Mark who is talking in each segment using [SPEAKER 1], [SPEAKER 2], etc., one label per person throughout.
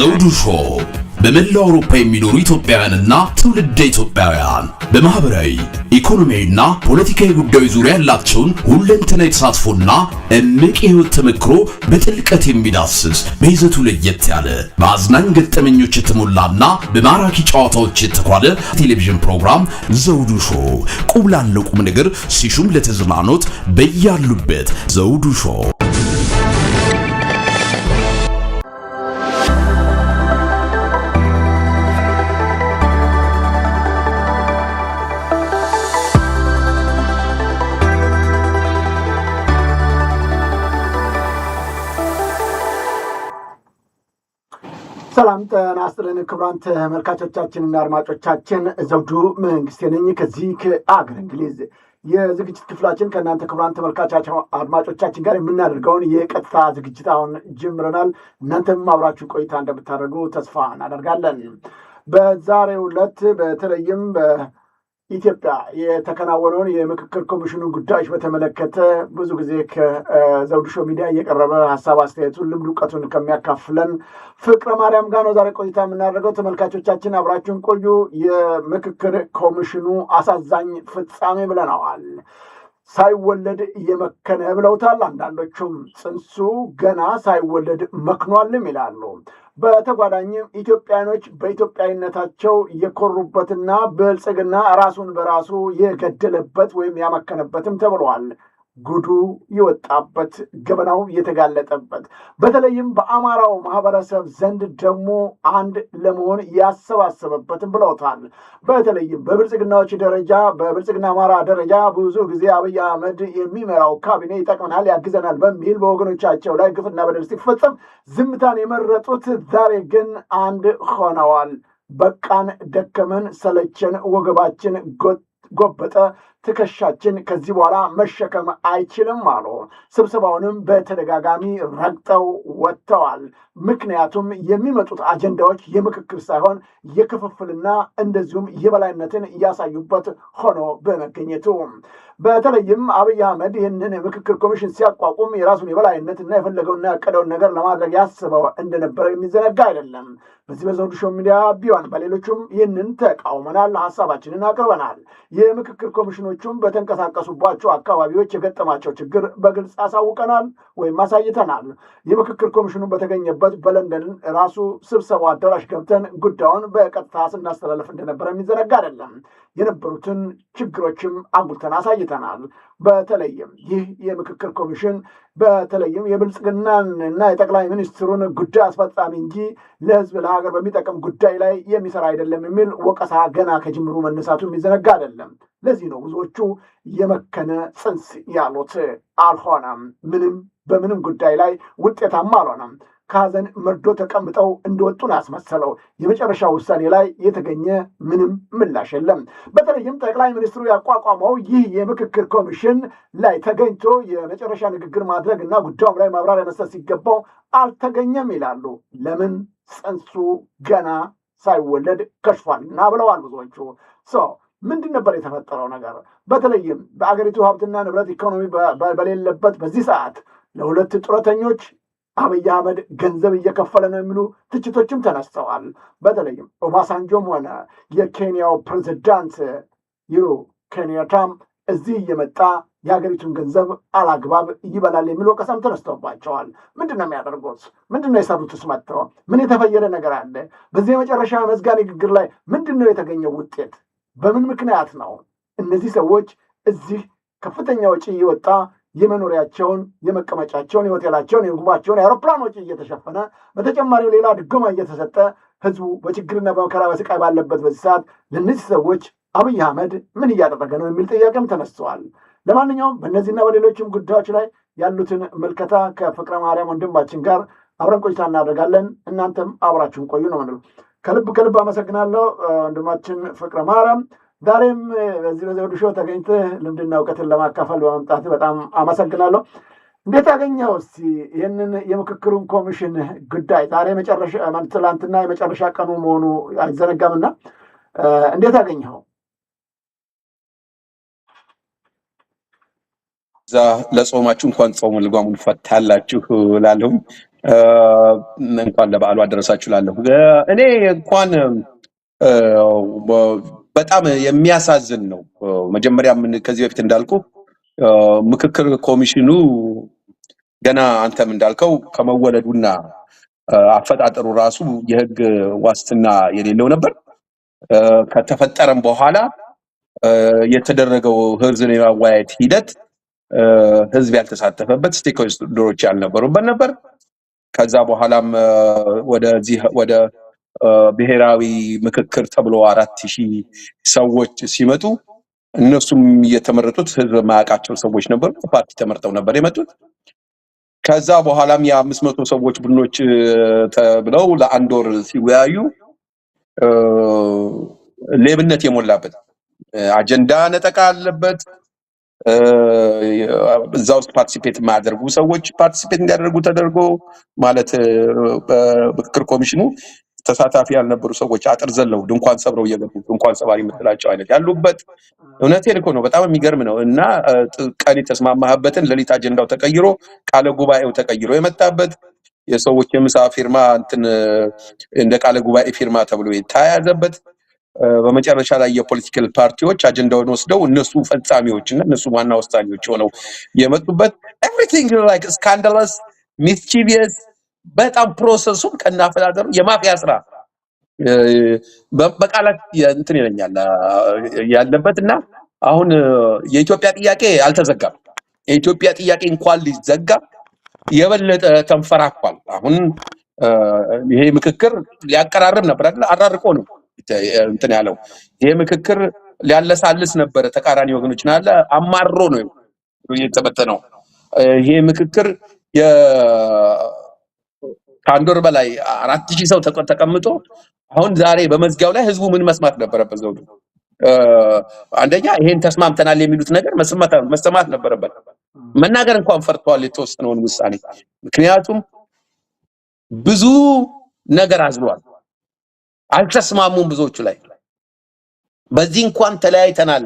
[SPEAKER 1] ዘውዱ ሾው በመላው አውሮፓ የሚኖሩ ኢትዮጵያውያንና ትውልደ ኢትዮጵያውያን በማህበራዊ ኢኮኖሚያዊና ፖለቲካዊ ጉዳዮች ዙሪያ ያላቸውን ሁለንተናዊ ተሳትፎና እምቅ የህይወት ተመክሮ በጥልቀት የሚዳስስ በይዘቱ ለየት ያለ በአዝናኝ ገጠመኞች የተሞላና በማራኪ ጨዋታዎች የተኳለ ቴሌቪዥን ፕሮግራም ዘውዱ ሾው ቁም ላለው ቁም ነገር ሲሹም ለተዝናኖት በያሉበት ዘውዱ ሾው
[SPEAKER 2] ሰላም ጤና ይስጥልን ክቡራን ተመልካቾቻችንና አድማጮቻችን ዘውዱ መንግስቴ ነኝ ከዚህ ከአገር እንግሊዝ የዝግጅት ክፍላችን ከእናንተ ክቡራን ተመልካቾቻችን አድማጮቻችን ጋር የምናደርገውን የቀጥታ ዝግጅት አሁን ጀምረናል። እናንተም አብራችሁ ቆይታ እንደምታደርጉ ተስፋ እናደርጋለን። በዛሬው ዕለት በተለይም ኢትዮጵያ የተከናወነውን የምክክር ኮሚሽኑ ጉዳዮች በተመለከተ ብዙ ጊዜ ከዘውዱ ሾው ሚዲያ እየቀረበ ሀሳብ አስተያየቱን ልምድ እውቀቱን ከሚያካፍለን ፍቅረ ማርያም ጋር ነው ዛሬ ቆይታ የምናደርገው። ተመልካቾቻችን አብራችሁን ቆዩ። የምክክር ኮሚሽኑ አሳዛኝ ፍጻሜ ብለነዋል። ሳይወለድ እየመከነ ብለውታል። አንዳንዶቹም ጽንሱ ገና ሳይወለድ መክኗልም ይላሉ። በተጓዳኝም ኢትዮጵያኖች በኢትዮጵያዊነታቸው የኮሩበትና ብልጽግና ራሱን በራሱ የገደለበት ወይም ያመከነበትም ተብሏል። ጉዱ የወጣበት ገበናው የተጋለጠበት በተለይም በአማራው ማህበረሰብ ዘንድ ደግሞ አንድ ለመሆን ያሰባሰበበትም ብለውታል። በተለይም በብልጽግናዎች ደረጃ በብልጽግና አማራ ደረጃ ብዙ ጊዜ አብይ አህመድ የሚመራው ካቢኔ ይጠቅመናል፣ ያግዘናል በሚል በወገኖቻቸው ላይ ግፍና በደል ሲፈጸም ዝምታን የመረጡት ዛሬ ግን አንድ ሆነዋል። በቃን፣ ደከመን፣ ሰለቸን፣ ወገባችን ጎበጠ፣ ትከሻችን ከዚህ በኋላ መሸከም አይችልም አሉ። ስብሰባውንም በተደጋጋሚ ረግጠው ወጥተዋል። ምክንያቱም የሚመጡት አጀንዳዎች የምክክር ሳይሆን የክፍፍልና እንደዚሁም የበላይነትን እያሳዩበት ሆኖ በመገኘቱ በተለይም አብይ አህመድ ይህንን ምክክር ኮሚሽን ሲያቋቁም የራሱን የበላይነትና የፈለገውና ያቀደውን ነገር ለማድረግ ያስበው እንደነበረ የሚዘነጋ አይደለም። በዚህ በዘውዱ ሾው ሚዲያ ቢሆን በሌሎቹም ይህንን ተቃውመናል፣ ሀሳባችንን አቅርበናል። የምክክር ኮሚሽኖቹም በተንቀሳቀሱባቸው አካባቢዎች የገጠማቸው ችግር በግልጽ አሳውቀናል ወይም አሳይተናል። የምክክር ኮሚሽኑ በተገኘበት በለንደን ራሱ ስብሰባው አዳራሽ ገብተን ጉዳዩን በቀጥታ ስናስተላለፍ እንደነበረ የሚዘነጋ አይደለም። የነበሩትን ችግሮችም አጉልተን አሳይተናል። በተለይም ይህ የምክክር ኮሚሽን በተለይም የብልጽግናን እና የጠቅላይ ሚኒስትሩን ጉዳይ አስፈጻሚ እንጂ ለሕዝብ ለሀገር በሚጠቅም ጉዳይ ላይ የሚሰራ አይደለም የሚል ወቀሳ ገና ከጅምሩ መነሳቱ የሚዘነጋ አይደለም። ለዚህ ነው ብዙዎቹ የመከነ ጽንስ ያሉት። አልሆነም። በምንም ጉዳይ ላይ ውጤታማ አልሆነም። ከሀዘን መርዶ ተቀምጠው እንደወጡ ነው ያስመሰለው። የመጨረሻ ውሳኔ ላይ የተገኘ ምንም ምላሽ የለም። በተለይም ጠቅላይ ሚኒስትሩ ያቋቋመው ይህ የምክክር ኮሚሽን ላይ ተገኝቶ የመጨረሻ ንግግር ማድረግ እና ጉዳዩም ላይ ማብራሪያ መስጠት ሲገባው አልተገኘም ይላሉ። ለምን? ጽንሱ ገና ሳይወለድ ከሽፏልና ብለዋል ብዙዎቹ። ምንድን ነበር የተፈጠረው ነገር? በተለይም በአገሪቱ ሀብትና ንብረት ኢኮኖሚ በሌለበት በዚህ ሰዓት ለሁለት ጡረተኞች አብይ አህመድ ገንዘብ እየከፈለ ነው የሚሉ ትችቶችም ተነስተዋል። በተለይም ኦባሳንጆም ሆነ የኬንያው ፕሬዚዳንት ዩሩ ኬንያታም እዚህ እየመጣ የሀገሪቱን ገንዘብ አላግባብ ይበላል የሚል ወቀሳም ተነስተውባቸዋል። ምንድን ነው የሚያደርጉት? ምንድን ነው የሰሩትስ? መጥተው ምን የተፈየደ ነገር አለ? በዚህ የመጨረሻ መዝጋ ንግግር ላይ ምንድን ነው የተገኘው ውጤት? በምን ምክንያት ነው እነዚህ ሰዎች እዚህ ከፍተኛ ወጪ እየወጣ የመኖሪያቸውን፣ የመቀመጫቸውን፣ የሆቴላቸውን፣ የምግባቸውን፣ የአውሮፕላን ወጪ እየተሸፈነ በተጨማሪው ሌላ ድጎማ እየተሰጠ ህዝቡ በችግርና በመከራ በስቃይ ባለበት በዚህ ሰዓት ለእነዚህ ሰዎች አብይ አህመድ ምን እያደረገ ነው የሚል ጥያቄም ተነስተዋል። ለማንኛውም በእነዚህና በሌሎችም ጉዳዮች ላይ ያሉትን ምልከታ ከፍቅረ ማርያም ወንድማችን ጋር አብረን ቆይታ እናደርጋለን። እናንተም አብራችሁን ቆዩ ነው ምንለው። ከልብ አመሰግናለሁ ወንድማችን ፍቅረ ማርያም። ዛሬም በዚህ በዘውዱ ሾው ተገኝተህ ልምድና እውቀትን ለማካፈል በመምጣት በጣም አመሰግናለሁ። እንዴት አገኘው? እስቲ ይህንን የምክክሩን ኮሚሽን ጉዳይ ዛሬ ትላንትና የመጨረሻ ቀኑ መሆኑ አይዘነጋምና እንዴት አገኘው?
[SPEAKER 3] ለጾማችሁ እንኳን ጾሙ ልጓሙን ፈታላችሁ እላለሁ። እንኳን ለበዓሉ አደረሳችሁ እላለሁ። እኔ እንኳን በጣም የሚያሳዝን ነው። መጀመሪያ ከዚህ በፊት እንዳልኩ ምክክር ኮሚሽኑ ገና አንተም እንዳልከው ከመወለዱና አፈጣጠሩ ራሱ የህግ ዋስትና የሌለው ነበር። ከተፈጠረም በኋላ የተደረገው ህዝብን የማወያየት ሂደት ህዝብ ያልተሳተፈበት ስቴክሆልደሮች ያልነበሩበት ነበር። ከዛ በኋላም ወደ ብሔራዊ ምክክር ተብሎ 4000 ሰዎች ሲመጡ እነሱም የተመረጡት ህዝብ የማያውቃቸው ሰዎች ነበሩ። ፓርቲ ተመርጠው ነበር የመጡት። ከዛ በኋላም የ500 ሰዎች ቡድኖች ተብለው ለአንድ ወር ሲወያዩ ሌብነት የሞላበት አጀንዳ ነጠቃ አለበት። እዛ ውስጥ ፓርቲሲፔት የማያደርጉ ሰዎች ፓርቲሲፔት እንዲያደርጉ ተደርጎ ማለት በምክክር ኮሚሽኑ ተሳታፊ ያልነበሩ ሰዎች አጥር ዘለው ድንኳን ሰብረው እየገቡ ድንኳን ሰባሪ የምትላቸው አይነት ያሉበት። እውነቴን እኮ ነው። በጣም የሚገርም ነው። እና ቀን የተስማማህበትን ሌሊት አጀንዳው ተቀይሮ ቃለ ጉባኤው ተቀይሮ የመጣበት የሰዎች የምሳ ፊርማ እንደ ቃለ ጉባኤ ፊርማ ተብሎ የተያያዘበት በመጨረሻ ላይ የፖለቲካል ፓርቲዎች አጀንዳውን ወስደው እነሱ ፈጻሚዎችና እነሱ ዋና ወሳኞች ሆነው የመጡበት ኤቭሪቲንግ ላይክ ስካንዳለስ ሚስቺቪየስ በጣም ፕሮሰሱም ከናፈላደሩ የማፊያ ስራ በቃላት እንትን ይለኛል ያለበትና አሁን የኢትዮጵያ ጥያቄ አልተዘጋም። የኢትዮጵያ ጥያቄ እንኳን ሊዘጋ የበለጠ ተንፈራኳል። አሁን ይሄ ምክክር ሊያቀራርብ ነበር አይደል? አራርቆ ነው እንትን ያለው። ይሄ ምክክር ሊያለሳልስ ነበር ተቃራኒ ወገኖችን አለ አማሮ ነው የተበተነው። ይሄ ምክክር ከአንድ ወር በላይ 4000 ሰው ተቀምጦ አሁን ዛሬ በመዝጊያው ላይ ህዝቡ ምን መስማት ነበረበት? ዘውዱ አንደኛ ይሄን ተስማምተናል የሚሉት ነገር መሰማት ነበረበት። መናገር እንኳን ፈርተዋል የተወሰነውን ውሳኔ። ምክንያቱም ብዙ ነገር አዝሏል። አልተስማሙም ብዙዎቹ ላይ። በዚህ እንኳን ተለያይተናል፣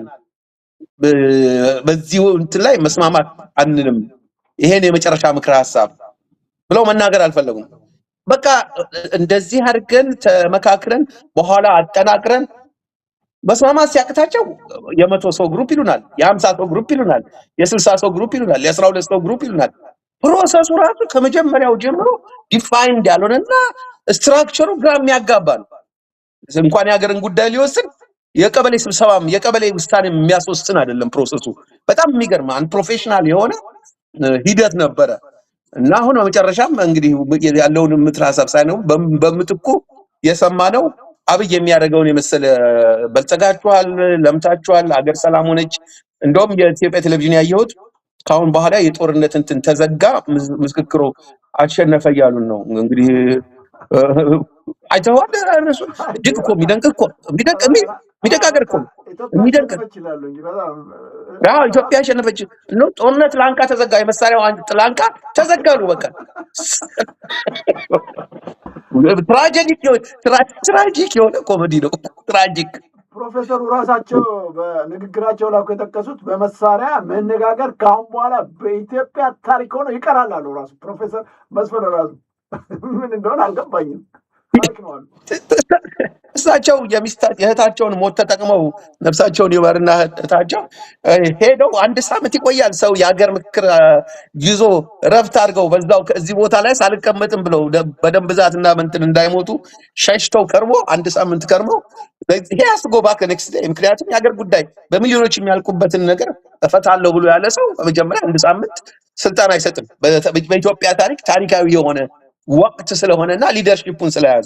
[SPEAKER 3] በዚህ እንትን ላይ መስማማት አንልም፣ ይሄን የመጨረሻ ምክረ ሐሳብ ብለው መናገር አልፈለጉም። በቃ እንደዚህ አድርገን ተመካክረን በኋላ አጠናቅረን መስማማት ሲያቅታቸው የ100 ሰው ግሩፕ ይሉናል፣ የ50 ሰው ግሩፕ ይሉናል፣ የ60 ሰው ግሩፕ ይሉናል፣ የ12 ሰው ግሩፕ ይሉናል። ፕሮሰሱ ራሱ ከመጀመሪያው ጀምሮ ዲፋይንድ ያልሆነና ስትራክቸሩ ግራ የሚያጋባ ነው። እንኳን የሀገርን ጉዳይ ሊወስን የቀበሌ ስብሰባም የቀበሌ ውሳኔ የሚያስወስን አይደለም ፕሮሰሱ። በጣም የሚገርም አንፕሮፌሽናል የሆነ ሂደት ነበረ እና አሁን በመጨረሻም እንግዲህ ያለውን ምክረ ሐሳብ ሳይነው በምትኩ የሰማነው አብይ የሚያደርገውን የመሰለ በልጸጋችኋል፣ ለምታችኋል፣ አገር ሰላም ሆነች። እንደውም የኢትዮጵያ ቴሌቪዥን ያየሁት ካሁን በኋላ የጦርነት እንትን ተዘጋ፣ ምስክክሩ አሸነፈ እያሉን ነው። እንግዲህ አይተዋል። እነሱ እጅግ እኮ የሚደንቅ ሀገር እኮ የሚደንቅ ኢትዮጵያ አሸነፈች ነው። ጦርነት ላንቃ ተዘጋ፣ የመሳሪያው ላንቃ ተዘጋሉ። በቃ ትራጂክ የሆነ ኮሜዲ ነው። ትራጂክ
[SPEAKER 2] ፕሮፌሰሩ ራሳቸው በንግግራቸው ላይ የጠቀሱት በመሳሪያ መነጋገር ከአሁን በኋላ በኢትዮጵያ ታሪክ ሆኖ ይቀራል አሉ። ራሱ ፕሮፌሰር መስፍን ራሱ ምን እንደሆነ አልገባኝም።
[SPEAKER 3] እሳቸው የእህታቸውን ሞት ተጠቅመው ነፍሳቸውን ይማርና እህታቸው ሄደው 1 ሳምንት ይቆያል ሰው የሀገር ምክክር ይዞ ረፍት አድርገው በዛው ከዚህ ቦታ ላይ ሳልቀመጥም ብለው በደም ብዛትና እንትን እንዳይሞቱ ሸሽተው ከርሞ 1 ሳምንት ከርሞ ይሄ ያስጎባከ ኔክስት ዴይ። ምክንያቱም የሀገር ጉዳይ በሚሊዮኖች የሚያልቁበትን ነገር እፈታለሁ ብሎ ያለ ሰው በመጀመሪያ 1 ሳምንት ስልጣን አይሰጥም። በኢትዮጵያ ታሪካዊ የሆነ ወቅት ስለሆነና ሊደርሺፑን ስለያዙ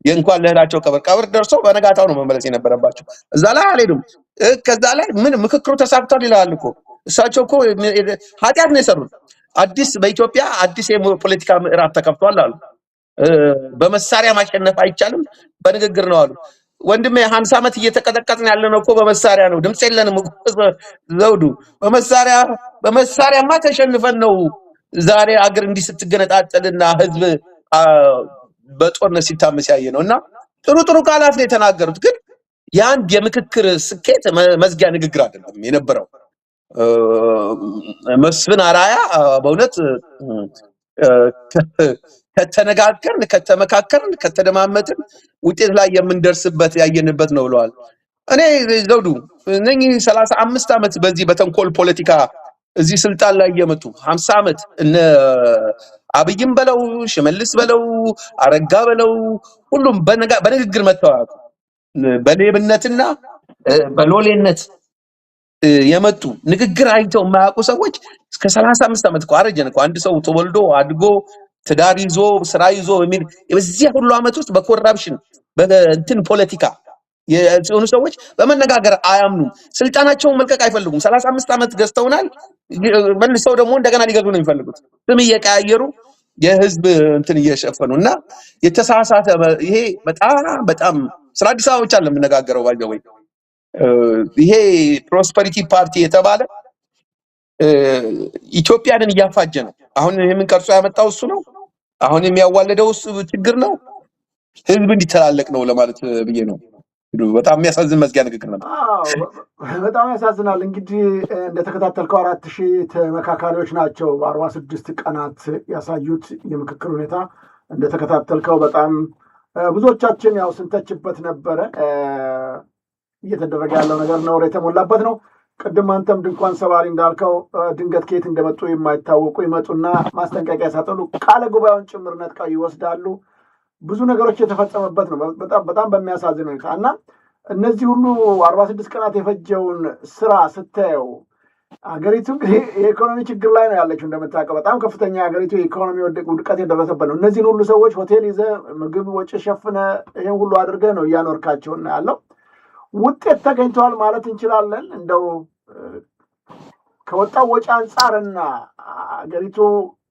[SPEAKER 3] የእንኳን ለእህታቸው ቀብር ደርሶ በነጋታው ነው መመለስ የነበረባቸው። እዛ ላይ አልሄዱም። ከዛ ላይ ምን ምክክሩ ተሳክቷል ይላል እኮ እሳቸው እኮ ኃጢአት ነው የሰሩት። በኢትዮጵያ አዲስ የፖለቲካ ምዕራፍ ተከፍቷል አሉ። በመሳሪያ ማሸነፍ አይቻልም፣ በንግግር ነው አሉ። ወንድሜ 50 ዓመት እየተቀጠቀጥን ያለነው እኮ በመሳሪያ ነው። ድምጽ የለንም ዘውዱ። በመሳሪያማ ተሸንፈን ነው ዛሬ አገር እንዲህ ስትገነጣጠልና ህዝብ በጦርነት ሲታመስ ያየ ነው። እና ጥሩ ቃላት ነው የተናገሩት። ግን የአንድ የምክክር ስኬት መዝጊያ ንግግር አይደለም የነበረው። መስፍን አራያ በእውነት ከተነጋገርን ከተመካከርን ከተደማመጥን ውጤት ላይ የምንደርስበት ያየንበት ነው ብለዋል። እኔ ዘውዱ እነኚህ 35 ዓመት በዚህ በተንኮል ፖለቲካ እዚህ ስልጣን ላይ እየመጡ 50 ዓመት እነ አብይም በለው ሽመልስ በለው አረጋ በለው ሁሉም በንግግር መተዋወቅ በሌብነትና በሎሌነት የመጡ ንግግር አይተው የማያውቁ ሰዎች እስከ 35 ዓመት እኮ አረጀን እኮ። አንድ ሰው ተወልዶ አድጎ ትዳር ይዞ ስራ ይዞ የሚል በዚህ ሁሉ ዓመት ውስጥ በኮራፕሽን በእንትን ፖለቲካ የሆኑ ሰዎች በመነጋገር አያምኑም። ስልጣናቸውን መልቀቅ አይፈልጉም። 35 ዓመት ገዝተውናል፣ መልሰው ደግሞ እንደገና ሊገዙ ነው የሚፈልጉት። ስም እየቀያየሩ የህዝብ እንትን እየሸፈኑና የተሳሳተ ይሄ በጣም ስለ አዲስ አበባ ብቻ ለምነጋገረው ባይዘው ይሄ ፕሮስፐሪቲ ፓርቲ የተባለ ኢትዮጵያንን እያፋጀ ነው። አሁን ይሄንን ቀርጾ ያመጣው እሱ ነው። አሁን የሚያዋልደው እሱ ችግር ነው። ህዝብ እንዲተላለቅ ነው ለማለት ብዬ ነው። በጣም የሚያሳዝን መዝጊያ ንግግር ነበር።
[SPEAKER 2] በጣም ያሳዝናል። እንግዲህ እንደተከታተልከው 4000 ተመካካሪዎች ናቸው በ46 ቀናት ያሳዩት የምክክር ሁኔታ። እንደተከታተልከው በጣም ብዙዎቻችን ያው ስንተችበት ነበረ። እየተደረገ ያለው ነገር ነውር የተሞላበት ነው። ቅድም አንተም ድንኳን ሰባሪ እንዳልከው ድንገት ከየት እንደመጡ የማይታወቁ ይመጡና ማስጠንቀቂያ ያሳጠሉ፣ ቃለ ጉባኤውን ጭምር ነጥቀው ይወስዳሉ። ብዙ ነገሮች የተፈጸመበት ነው። በጣም በሚያሳዝን ሁኔታ እና እነዚህ ሁሉ 46 ቀናት የፈጀውን ስራ ስታየው አገሪቱ የኢኮኖሚ ችግር ላይ ነው ያለችው። እንደምታውቀው በጣም ከፍተኛ አገሪቱ የኢኮኖሚ ውድቀት የደረሰበት ነው። እነዚህን ሁሉ ሰዎች ሆቴል ይዘህ ምግብ ወጪ ሸፍነ ይህን ሁሉ አድርገህ ነው እያኖርካቸውና ያለው ውጤት ተገኝተዋል ማለት እንችላለን። እንደው ከወጣው ወጪ አንጻርና አገሪቱ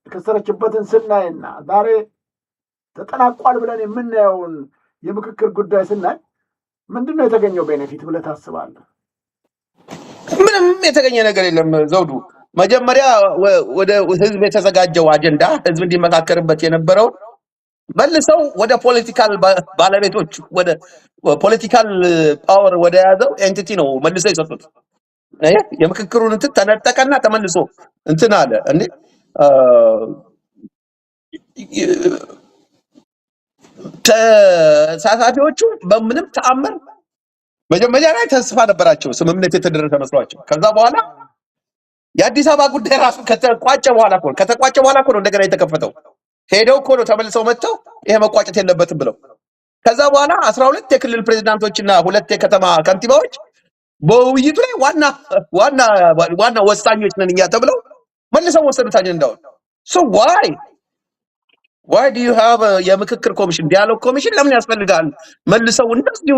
[SPEAKER 2] የከሰረችበትን ስናይና ዛሬ ተጠናቋል ብለን የምናየውን የምክክር ጉዳይ ስናይ ምንድነው የተገኘው ቤኔፊት ብለህ ታስባለህ?
[SPEAKER 3] ምንም የተገኘ ነገር የለም ዘውዱ። መጀመሪያ ወደ ህዝብ የተዘጋጀው አጀንዳ ህዝብ እንዲመካከርበት የነበረውን መልሰው ወደ ፖለቲካል ባለቤቶች ወደ ፖለቲካል ፓወር ወደ ያዘው ኤንቲቲ ነው መልሰው የሰጡት። የምክክሩን እንትን ተነጠቀና ተመልሶ እንትን አለ እንዴ ተሳታፊዎቹ በምንም ተአምር መጀመሪያ ላይ ተስፋ ነበራቸው፣ ስምምነት የተደረሰ መስሏቸው። ከዛ በኋላ የአዲስ አበባ ጉዳይ ራሱ ከተቋጨ በኋላ ነው እንደገና የተከፈተው። ሄደው እኮ ነው ተመልሰው መጥተው ይሄ መቋጨት የለበትም ብለው። ከዛ በኋላ 12 የክልል ፕሬዝዳንቶችና 2 የከተማ ከንቲባዎች በውይይቱ ላይ ዋና ወሳኞች ነን እኛ ተብለው መልሰው ወሰዱት አጀንዳውን። ሶ why do you have የምክክር ኮሚሽን ዲያሎግ ኮሚሽን ለምን ያስፈልጋል? መልሰው እንደዚሁ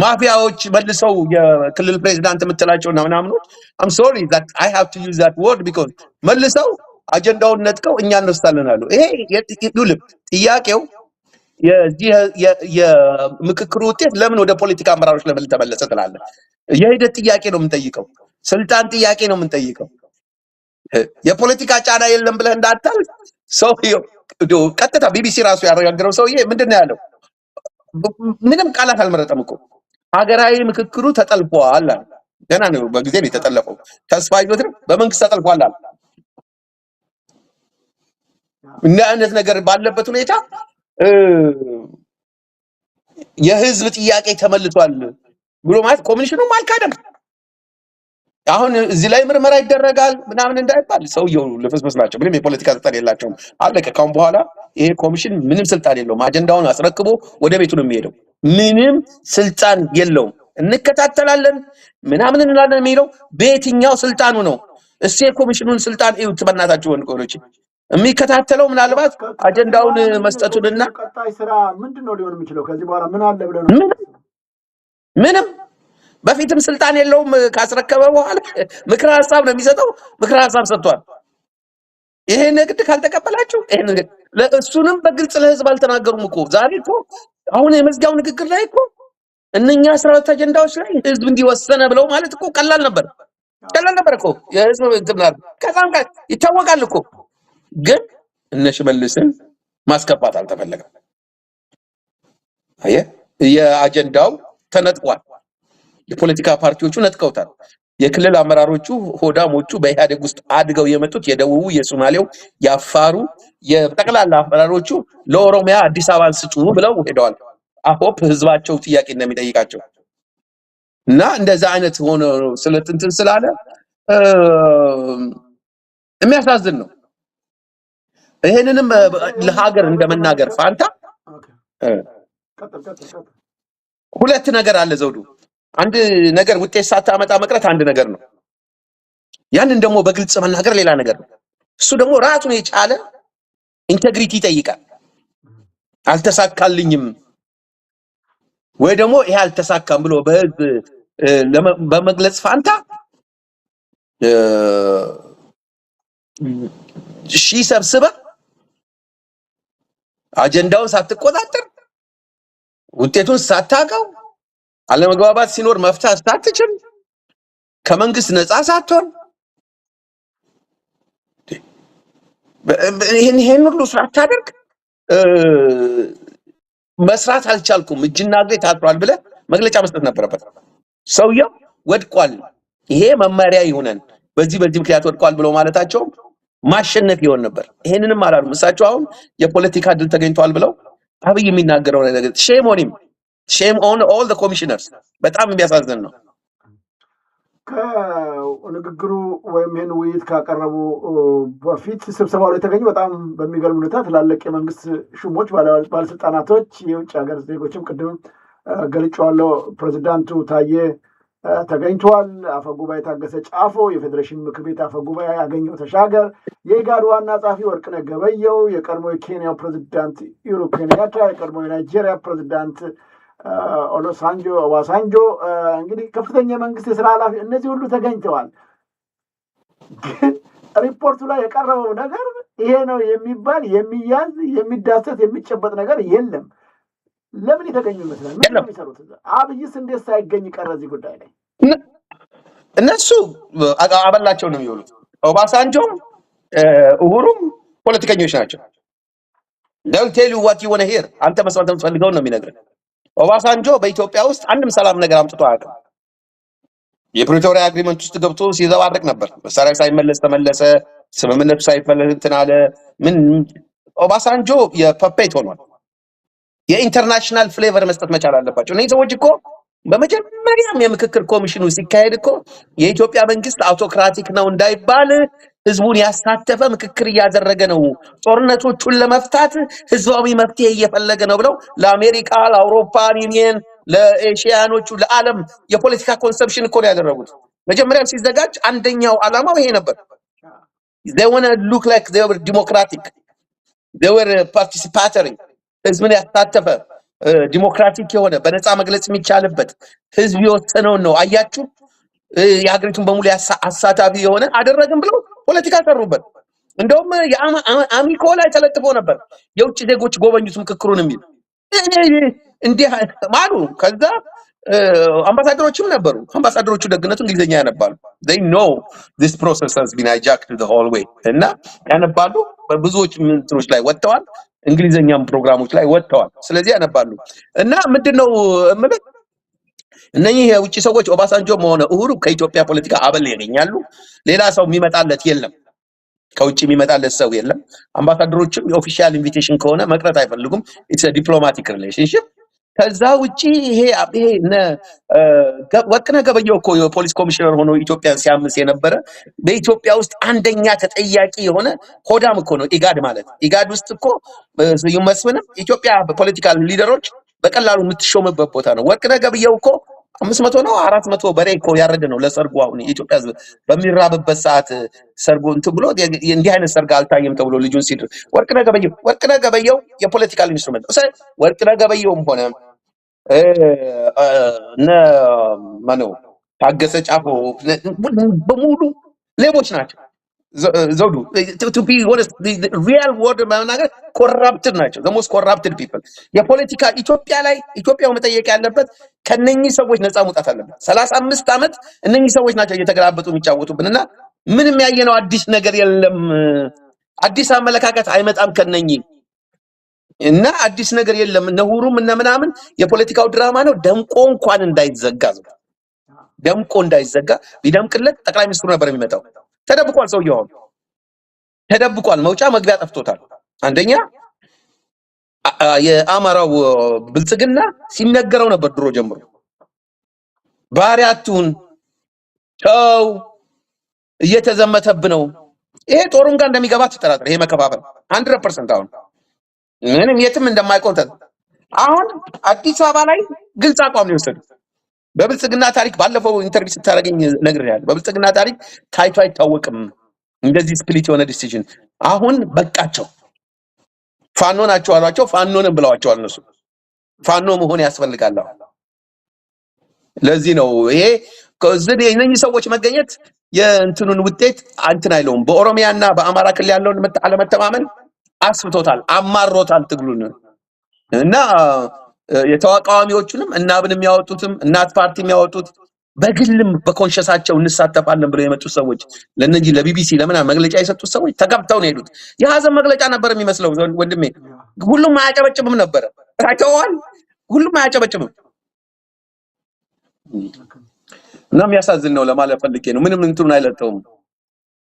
[SPEAKER 3] ማፊያዎች መልሰው የክልል ፕሬዝዳንት የምትላቸውና ምናምኖች I'm sorry that I have to use that word because መልሰው አጀንዳውን ነጥቀው እኛ እንወስዳለን አሉ። ይሄ ጥያቄው የምክክሩ ውጤት ለምን ወደ ፖለቲካ አመራሮች ለምን ተመለሰ ትላለህ? የሂደት ጥያቄ ነው የምንጠይቀው። ስልጣን ጥያቄ ነው የምንጠይቀው። የፖለቲካ ጫና የለም ብለህ እንዳታል። ሰውዬው ቀጥታ ቢቢሲ ራሱ ያረጋገረው ሰውዬ ምንድነው ያለው? ምንም ቃላት አልመረጠም እኮ ሀገራዊ ምክክሩ ተጠልፏል አለ። ገና ነው በጊዜ ነው የተጠለፈው። ተስፋ ይወትር በመንግስት ተጠልፏል አለ። እንደ አይነት ነገር ባለበት ሁኔታ የህዝብ ጥያቄ ተመልሷል ብሎ ማለት ኮሚሽኑም አልካደም። አሁን እዚህ ላይ ምርመራ ይደረጋል ምናምን እንዳይባል ሰውየው ለፍስፍስ ናቸው። ምንም የፖለቲካ ስልጣን የላቸውም። አለቀ። ካሁን በኋላ ይሄ ኮሚሽን ምንም ስልጣን የለውም። አጀንዳውን አስረክቦ ወደ ቤቱ ነው የሚሄደው። ምንም ስልጣን የለውም። እንከታተላለን ምናምን እንላለን የሚለው በየትኛው ስልጣኑ ነው? እስኪ የኮሚሽኑን ስልጣን እዩት በእናታችሁ ወንድቆሮች። የሚከታተለው ምናልባት አጀንዳውን መስጠቱንና
[SPEAKER 2] ቀጣይ ስራ ምንድነው ሊሆን የሚችለው? ከዚህ በኋላ ምን አለ ብለው ነው?
[SPEAKER 3] ምንም በፊትም ስልጣን የለውም። ካስረከበ በኋላ ምክረ ሐሳብ ነው የሚሰጠው። ምክረ ሐሳብ ሰጥቷል። ይሄ ንግድ ካልተቀበላችሁ ይሄ ንግድ ለእሱንም በግልጽ ለህዝብ አልተናገሩም እኮ። ዛሬ እኮ አሁን የመዝጊያው ንግግር ላይ እኮ እነኛ 12 አጀንዳዎች ላይ ህዝብ እንዲወሰነ ብለው ማለት እኮ ቀላል ነበር እኮ የህዝብ እንትናል ከዛም ጋር ይታወቃል እኮ። ግን እነ ሽመልስን ማስከፋት አልተፈለገም። አየህ የአጀንዳው ተነጥቋል። የፖለቲካ ፓርቲዎቹ ነጥቀውታል። የክልል አመራሮቹ ሆዳሞቹ በኢህአዴግ ውስጥ አድገው የመጡት የደቡቡ፣ የሶማሌው፣ የአፋሩ የጠቅላላ አመራሮቹ ለኦሮሚያ አዲስ አበባን ስጩ ብለው ሄደዋል። አሆፕ ህዝባቸው ጥያቄ እንደሚጠይቃቸው እና እንደዛ አይነት ሆነ ስለጥንትን ስላለ የሚያሳዝን ነው። ይሄንንም ለሀገር እንደመናገር ፋንታ ሁለት ነገር አለ ዘውዱ። አንድ ነገር ውጤት ሳታመጣ መቅረት አንድ ነገር ነው። ያንን ደግሞ በግልጽ መናገር ሌላ ነገር ነው። እሱ ደግሞ ራሱን የቻለ ኢንቴግሪቲ ይጠይቃል። አልተሳካልኝም ወይ ደግሞ ይሄ አልተሳካም ብሎ በህዝብ በመግለጽ ፋንታ ሺህ ሰብስበህ አጀንዳውን ሳትቆጣጠር ውጤቱን ሳታውቀው አለመግባባት ሲኖር መፍታት ሳትችል ከመንግስት ነፃ ሳትሆን ይሄን ሁሉ ሳታደርግ መስራት አልቻልኩም እጅና እግሬ ታጥሯል ብለህ መግለጫ መስጠት ነበረበት። ሰውየው ወድቋል፣ ይሄ መመሪያ ይሁነን፣ በዚህ ምክንያት ወድቋል ብሎ ማለታቸው ማሸነፍ ይሆን ነበር። ይሄንንም አላሉም። እሳቸው አሁን የፖለቲካ ድል ተገኝቷል ብለው አብይ የሚናገረው ነገር ሼም ኦን ሂም ሼም ኦን ኦል ዘ ኮሚሽነርስ በጣም የሚያሳዝን ነው።
[SPEAKER 2] ከንግግሩ ወይም ይህን ውይይት ካቀረቡ በፊት ስብሰባው ላይ የተገኙ በጣም በሚገርም ሁኔታ ትላልቅ የመንግስት ሹሞች፣ ባለስልጣናቶች፣ የውጭ ሀገር ዜጎችም ቅድም ገልጬዋለሁ። ፕሬዚዳንቱ ታዬ ተገኝተዋል። አፈጉባኤ ታገሰ ጫፎ፣ የፌዴሬሽን ምክር ቤት አፈጉባኤ አገኘሁ ተሻገር፣ የኢጋድ ዋና ጸሐፊ ወርቅነህ ገበየሁ፣ የቀድሞ የኬንያው ፕሬዚዳንት ኡሁሩ ኬንያታ፣ የቀድሞ የናይጄሪያ ፕሬዚዳንት ኦባሳንጆ እንግዲህ ከፍተኛ መንግስት የስራ ኃላፊ እነዚህ ሁሉ ተገኝተዋል። ግን ሪፖርቱ ላይ የቀረበው ነገር ይሄ ነው የሚባል የሚያዝ የሚዳሰስ የሚጨበጥ ነገር የለም። ለምን የተገኙ ይመስላል? ምን ነው የሚሰሩት? አብይስ እንዴት ሳይገኝ ቀረ? እዚህ ጉዳይ ላይ
[SPEAKER 3] እነሱ አበላቸው ነው የሚሆኑት። ኦባሳንጆም ኡሁሩም ፖለቲከኞች ናቸው። they'll tell you what you want to hear አንተ መስማት የምትፈልገውን ነው የሚነግርህ። ኦባሳንጆ በኢትዮጵያ ውስጥ አንድም ሰላም ነገር አምጥቶ አያውቅም። የፕሪቶሪያ አግሪመንት ውስጥ ገብቶ ሲዘባረቅ ነበር። መሳሪያ ሳይመለስ ተመለሰ፣ ስምምነቱ ሳይፈለግ እንትን አለ። ምን ኦባሳንጆ የፐፔት ሆኗል። የኢንተርናሽናል ፍሌቨር መስጠት መቻል አለባቸው። እነዚህ ሰዎች እኮ በመጀመሪያም የምክክር ኮሚሽኑ ሲካሄድ እኮ የኢትዮጵያ መንግስት አውቶክራቲክ ነው እንዳይባል ህዝቡን ያሳተፈ ምክክር እያደረገ ነው፣ ጦርነቶቹን ለመፍታት ህዝባዊ መፍትሄ እየፈለገ ነው ብለው ለአሜሪካ፣ ለአውሮፓ ዩኒየን፣ ለኤሽያኖቹ፣ ለዓለም የፖለቲካ ኮንሰፕሽን እኮ ነው ያደረጉት። መጀመሪያም ሲዘጋጅ አንደኛው ዓላማው ይሄ ነበር። they want to look like they were democratic, they were participatory፣ ህዝብን ያሳተፈ ዲሞክራቲክ የሆነ በነፃ መግለጽ የሚቻልበት ህዝብ የወሰነውን ነው አያችሁ የሀገሪቱን በሙሉ አሳታፊ የሆነ አደረግን ብለው ፖለቲካ ሰሩበት። እንደውም የአሚኮ ላይ ተለጥፎ ነበር የውጭ ዜጎች ጎበኙት ምክክሩን የሚል እንዲህ ማሉ። ከዛ አምባሳደሮችም ነበሩ። አምባሳደሮቹ ደግነቱ እንግሊዝኛ ያነባሉ። they know this process has been hijacked the whole way እና ያነባሉ። ብዙዎች ምንትሮች ላይ ወጥተዋል፣ እንግሊዝኛም ፕሮግራሞች ላይ ወጥተዋል። ስለዚህ ያነባሉ። እና ምንድነው እምልህ እነኚህ የውጭ ሰዎች ኦባሳንጆም ሆነ ኡሁሩ ከኢትዮጵያ ፖለቲካ አበል ያገኛሉ። ሌላ ሰው የሚመጣለት የለም፣ ከውጭ የሚመጣለት ሰው የለም። አምባሳደሮችም የኦፊሻል ኢንቪቴሽን ከሆነ መቅረት አይፈልጉም። ኢትስ አ ዲፕሎማቲክ ሪሌሽንሺፕ። ከዛ ውጪ ይሄ ወርቅነህ ገበየሁ እኮ የፖሊስ ኮሚሽነር ሆኖ ኢትዮጵያን ሲያምስ የነበረ በኢትዮጵያ ውስጥ አንደኛ ተጠያቂ የሆነ ሆዳም እኮ ነው። ኢጋድ ማለት ኢጋድ ውስጥ እኮ ስዩም መስፍንም ኢትዮጵያ በፖለቲካል ሊደሮች በቀላሉ የምትሾምበት ቦታ ነው። ወርቅነህ ገበየሁ እኮ 500 ነው 400 በሬ እኮ ያረደ ነው ለሰርጉ። አሁን የኢትዮጵያ ሕዝብ በሚራብበት ሰዓት ሰርጉ እንትን ብሎ እንዲህ አይነት ሰርግ አልታየም ተብሎ ልጁን ሲል ወርቅነህ ገበየሁ የፖለቲካል ኢንስትሩመንት ነው። ወርቅነህ ገበየሁም ሆነ ማነው ታገሰ ጫፎ በሙሉ ሌቦች ናቸው። ዘውዱ to be honest the real word መናገር corrupted ናቸው። the most corrupted people የፖለቲካ ኢትዮጵያው መጠየቅ ያለበት ከነኚህ ሰዎች ነፃ መውጣት አለበት። 35 ዓመት እነኚህ ሰዎች ናቸው እየተገላበጡ የሚጫወቱብንና ምንም ያየነው አዲስ ነገር የለም። አዲስ አመለካከት አይመጣም ከነኚህ እና አዲስ ነገር የለም። እነ ኡሁሩም እነ ምናምን የፖለቲካው ድራማ ነው። ደምቆ እንኳን እንዳይዘጋ ደምቆ እንዳይዘጋ ቢደምቅለት ጠቅላይ ሚኒስትሩ ነበር የሚመጣው። ተደብቋል፣ ሰውየው ተደብቋል። መውጫ መግቢያ ጠፍቶታል። አንደኛ የአማራው ብልጽግና ሲነገረው ነበር ድሮ ጀምሮ ባሪያቱን ተው እየተዘመተብ ነው። ይሄ ጦሩን ጋር እንደሚገባ ተጠራጥረ ይሄ መከፋፈል 100% አሁን ምንም የትም እንደማይቆም አሁን አዲስ አበባ ላይ ግልጽ አቋም ነው የወሰዱት። በብልጽግና ታሪክ ባለፈው ኢንተርቪው ስታደርገኝ ነግሬሃለሁ። በብልጽግና ታሪክ ታይቶ አይታወቅም እንደዚህ ስፕሊት የሆነ ዲሲዥን። አሁን በቃቸው። ፋኖ ናቸው አሏቸው፣ ፋኖንም ብለዋቸዋል። እነሱ ፋኖ መሆን ያስፈልጋል። ለዚህ ነው ይሄ ከዚህ የእነኚህ ሰዎች መገኘት የእንትኑን ውጤት እንትን አይለውም። በኦሮሚያና በአማራ ክልል ያለውን አለመተማመን አስፍቶታል፣ አማሮታል ትግሉን እና የተቃዋሚዎቹንም እና አብን የሚያወጡትም እናት ፓርቲ የሚያወጡት በግልም በኮንሸሳቸው እንሳተፋለን ብለው የመጡት ሰዎች ለነዚህ ለቢቢሲ ለምና መግለጫ የሰጡት ሰዎች ተጋብተው ነው የሄዱት። የሀዘን መግለጫ ነበር የሚመስለው ወንድሜ። ሁሉም አያጨበጭብም ነበር ታውቀዋል። ሁሉም አያጨበጭብም እና የሚያሳዝን ነው ለማለት ፈልጌ ነው። ምንም እንትኑን አይለጠውም።